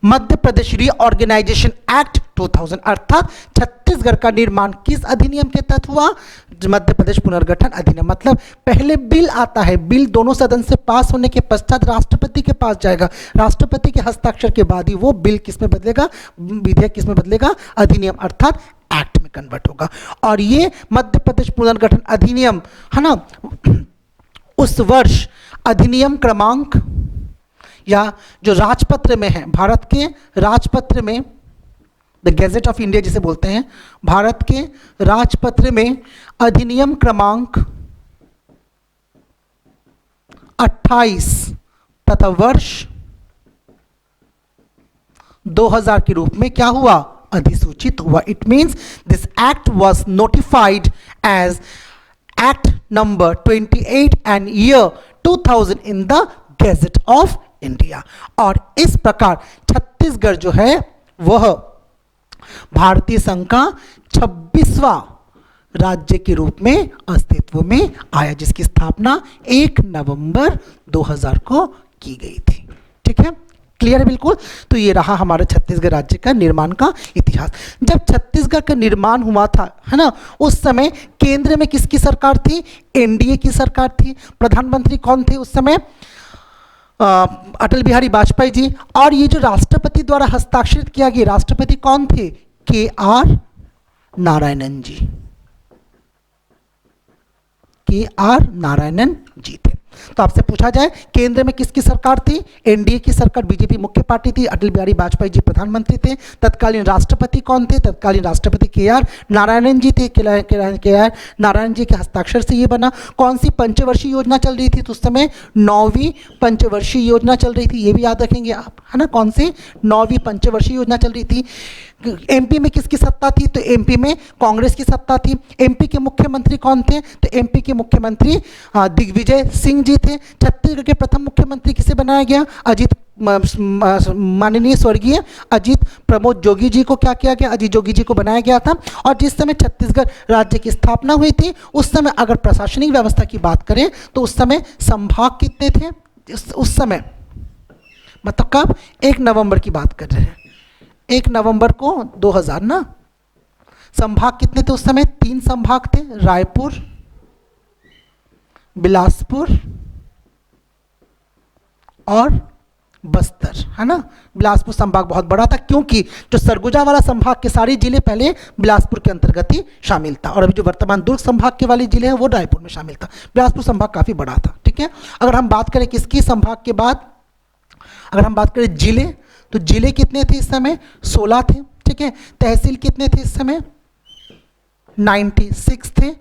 मध्य प्रदेश रीऑर्गेनाइजेशन एक्ट 2000, अर्थात छत्तीसगढ़ का निर्माण किस अधिनियम के तहत हुआ, मध्य प्रदेश पुनर्गठन अधिनियम। मतलब पहले बिल आता है, बिल दोनों सदन से पास होने के पश्चात राष्ट्रपति के पास जाएगा, राष्ट्रपति के हस्ताक्षर के बाद ही वो बिल किस में बदलेगा, विधेयक किस में बदलेगा, अधिनियम अर्थात एक्ट में कन्वर्ट होगा। और ये मध्य प्रदेश पुनर्गठन अधिनियम, है ना, उस वर्ष अधिनियम क्रमांक, या जो राजपत्र में है, भारत के राजपत्र में, द गैजेट ऑफ इंडिया जिसे बोलते हैं, भारत के राजपत्र में अधिनियम क्रमांक 28 तथा वर्ष 2000 के रूप में क्या हुआ, अधिसूचित हुआ। It means this act was notified as act number 28 and year 2000 in the gazette of India. और इस प्रकार छत्तीसगढ़ जो है वह भारतीय संघ का 26वां राज्य के रूप में अस्तित्व में आया, जिसकी स्थापना 1 नवंबर 2000 को की गई थी। ठीक है, क्लियर है बिल्कुल। तो ये रहा हमारे छत्तीसगढ़ राज्य का निर्माण का इतिहास। जब छत्तीसगढ़ का निर्माण हुआ था, है ना, उस समय केंद्र में किसकी सरकार थी, एनडीए की सरकार थी। प्रधानमंत्री कौन थे उस समय, अटल बिहारी वाजपेयी जी। और ये जो राष्ट्रपति द्वारा हस्ताक्षरित किया गया, राष्ट्रपति कौन थे, KR नारायणन जी, KR नारायणन जी थे। तो आपसे पूछा जाए केंद्र में किसकी सरकार थी? एनडीए की सरकार, बीजेपी मुख्य पार्टी थी, अटल बिहारी वाजपेयी जी प्रधानमंत्री थे। तत्कालीन राष्ट्रपति कौन थे? तत्कालीन राष्ट्रपति KR नारायणन जी थे। KR नारायण जी के हस्ताक्षर से ये बना। कौन सी पंचवर्षीय योजना चल रही थी? तो उस समय 9वीं पंचवर्षीय योजना चल रही थी, ये भी याद रखेंगे आप, है ना। कौन सी? 9वीं पंचवर्षीय योजना चल रही थी। एमपी में किसकी सत्ता थी? तो एमपी में कांग्रेस की सत्ता थी। एमपी के मुख्यमंत्री कौन थे? तो एमपी के मुख्यमंत्री दिग्विजय सिंह जी थे। छत्तीसगढ़ के प्रथम मुख्यमंत्री किसे बनाया गया? माननीय स्वर्गीय अजीत प्रमोद जोगी जी को क्या किया गया? अजीत जोगी जी को बनाया गया था। और जिस समय छत्तीसगढ़ राज्य की स्थापना हुई थी उस समय अगर प्रशासनिक व्यवस्था की बात करें तो उस समय संभाग कितने थे? उस समय मतलब कब? 1 नवंबर की बात कर रहे हैं, 1 नवंबर को 2000 ना। संभाग कितने थे उस समय? 3 संभाग थे, रायपुर, बिलासपुर और बस्तर, है ना। बिलासपुर संभाग बहुत बड़ा था क्योंकि जो सरगुजा वाला संभाग के सारे जिले पहले बिलासपुर के अंतर्गत ही शामिल था, और अभी जो वर्तमान दुर्ग संभाग के वाले जिले हैं वो रायपुर में शामिल था। बिलासपुर संभाग काफी बड़ा था, ठीक है। अगर हम बात करें किसकी संभाग के बाद, अगर हम बात करें जिले, तो जिले कितने थे इस समय? 16 थे, ठीक है। तहसील कितने थे इस समय? 96 थे।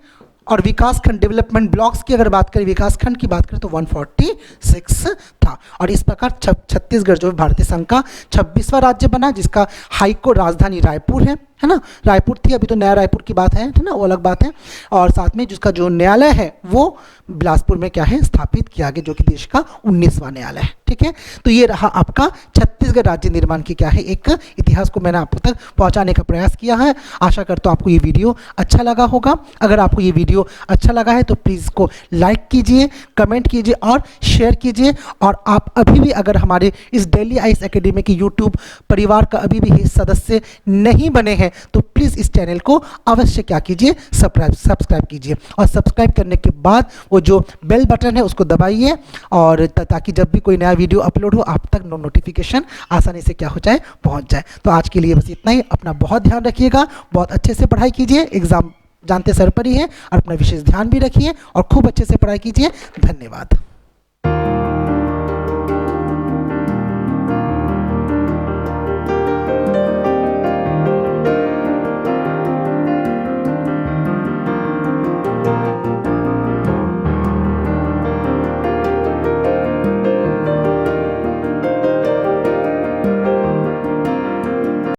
और विकासखंड डेवलपमेंट ब्लॉक्स की अगर बात करें, विकासखंड की बात करें तो 146 था। और इस प्रकार छत्तीसगढ़ जो भारतीय संघ का 26वां राज्य बना, जिसका हाईकोर्ट राजधानी रायपुर है ना। रायपुर थी, अभी तो नया रायपुर की बात है ना, वो अलग बात है। और साथ में जिसका जो न्यायालय है वो बिलासपुर में क्या है? स्थापित किया गया, जो कि देश का 19वां न्यायालय है, ठीक है। तो ये रहा आपका छत्तीसगढ़ राज्य निर्माण की क्या है एक इतिहास को मैंने आप तक पहुंचाने का प्रयास किया है। आशा करता हूं आपको ये वीडियो अच्छा लगा होगा। अगर आपको ये वीडियो अच्छा लगा है तो प्लीज़ इसको लाइक कीजिए, कमेंट कीजिए और शेयर कीजिए। और आप अभी भी अगर हमारे इस डेली आईएएस एकेडमी के यूट्यूब परिवार का अभी भी सदस्य नहीं बने हैं तो प्लीज़ इस चैनल को अवश्य क्या कीजिए? सब्सक्राइब कीजिए। और सब्सक्राइब करने के बाद वो जो बेल बटन है उसको दबाइए, और ताकि जब भी कोई नया वीडियो अपलोड हो आप तक नोटिफिकेशन आसानी से क्या हो जाए? पहुंच जाए। तो आज के लिए बस इतना ही। अपना बहुत ध्यान रखिएगा, बहुत अच्छे से पढ़ाई कीजिए, एग्जाम जानते सर पर ही है, और अपना विशेष ध्यान भी रखिए और खूब अच्छे से पढ़ाई कीजिए। धन्यवाद।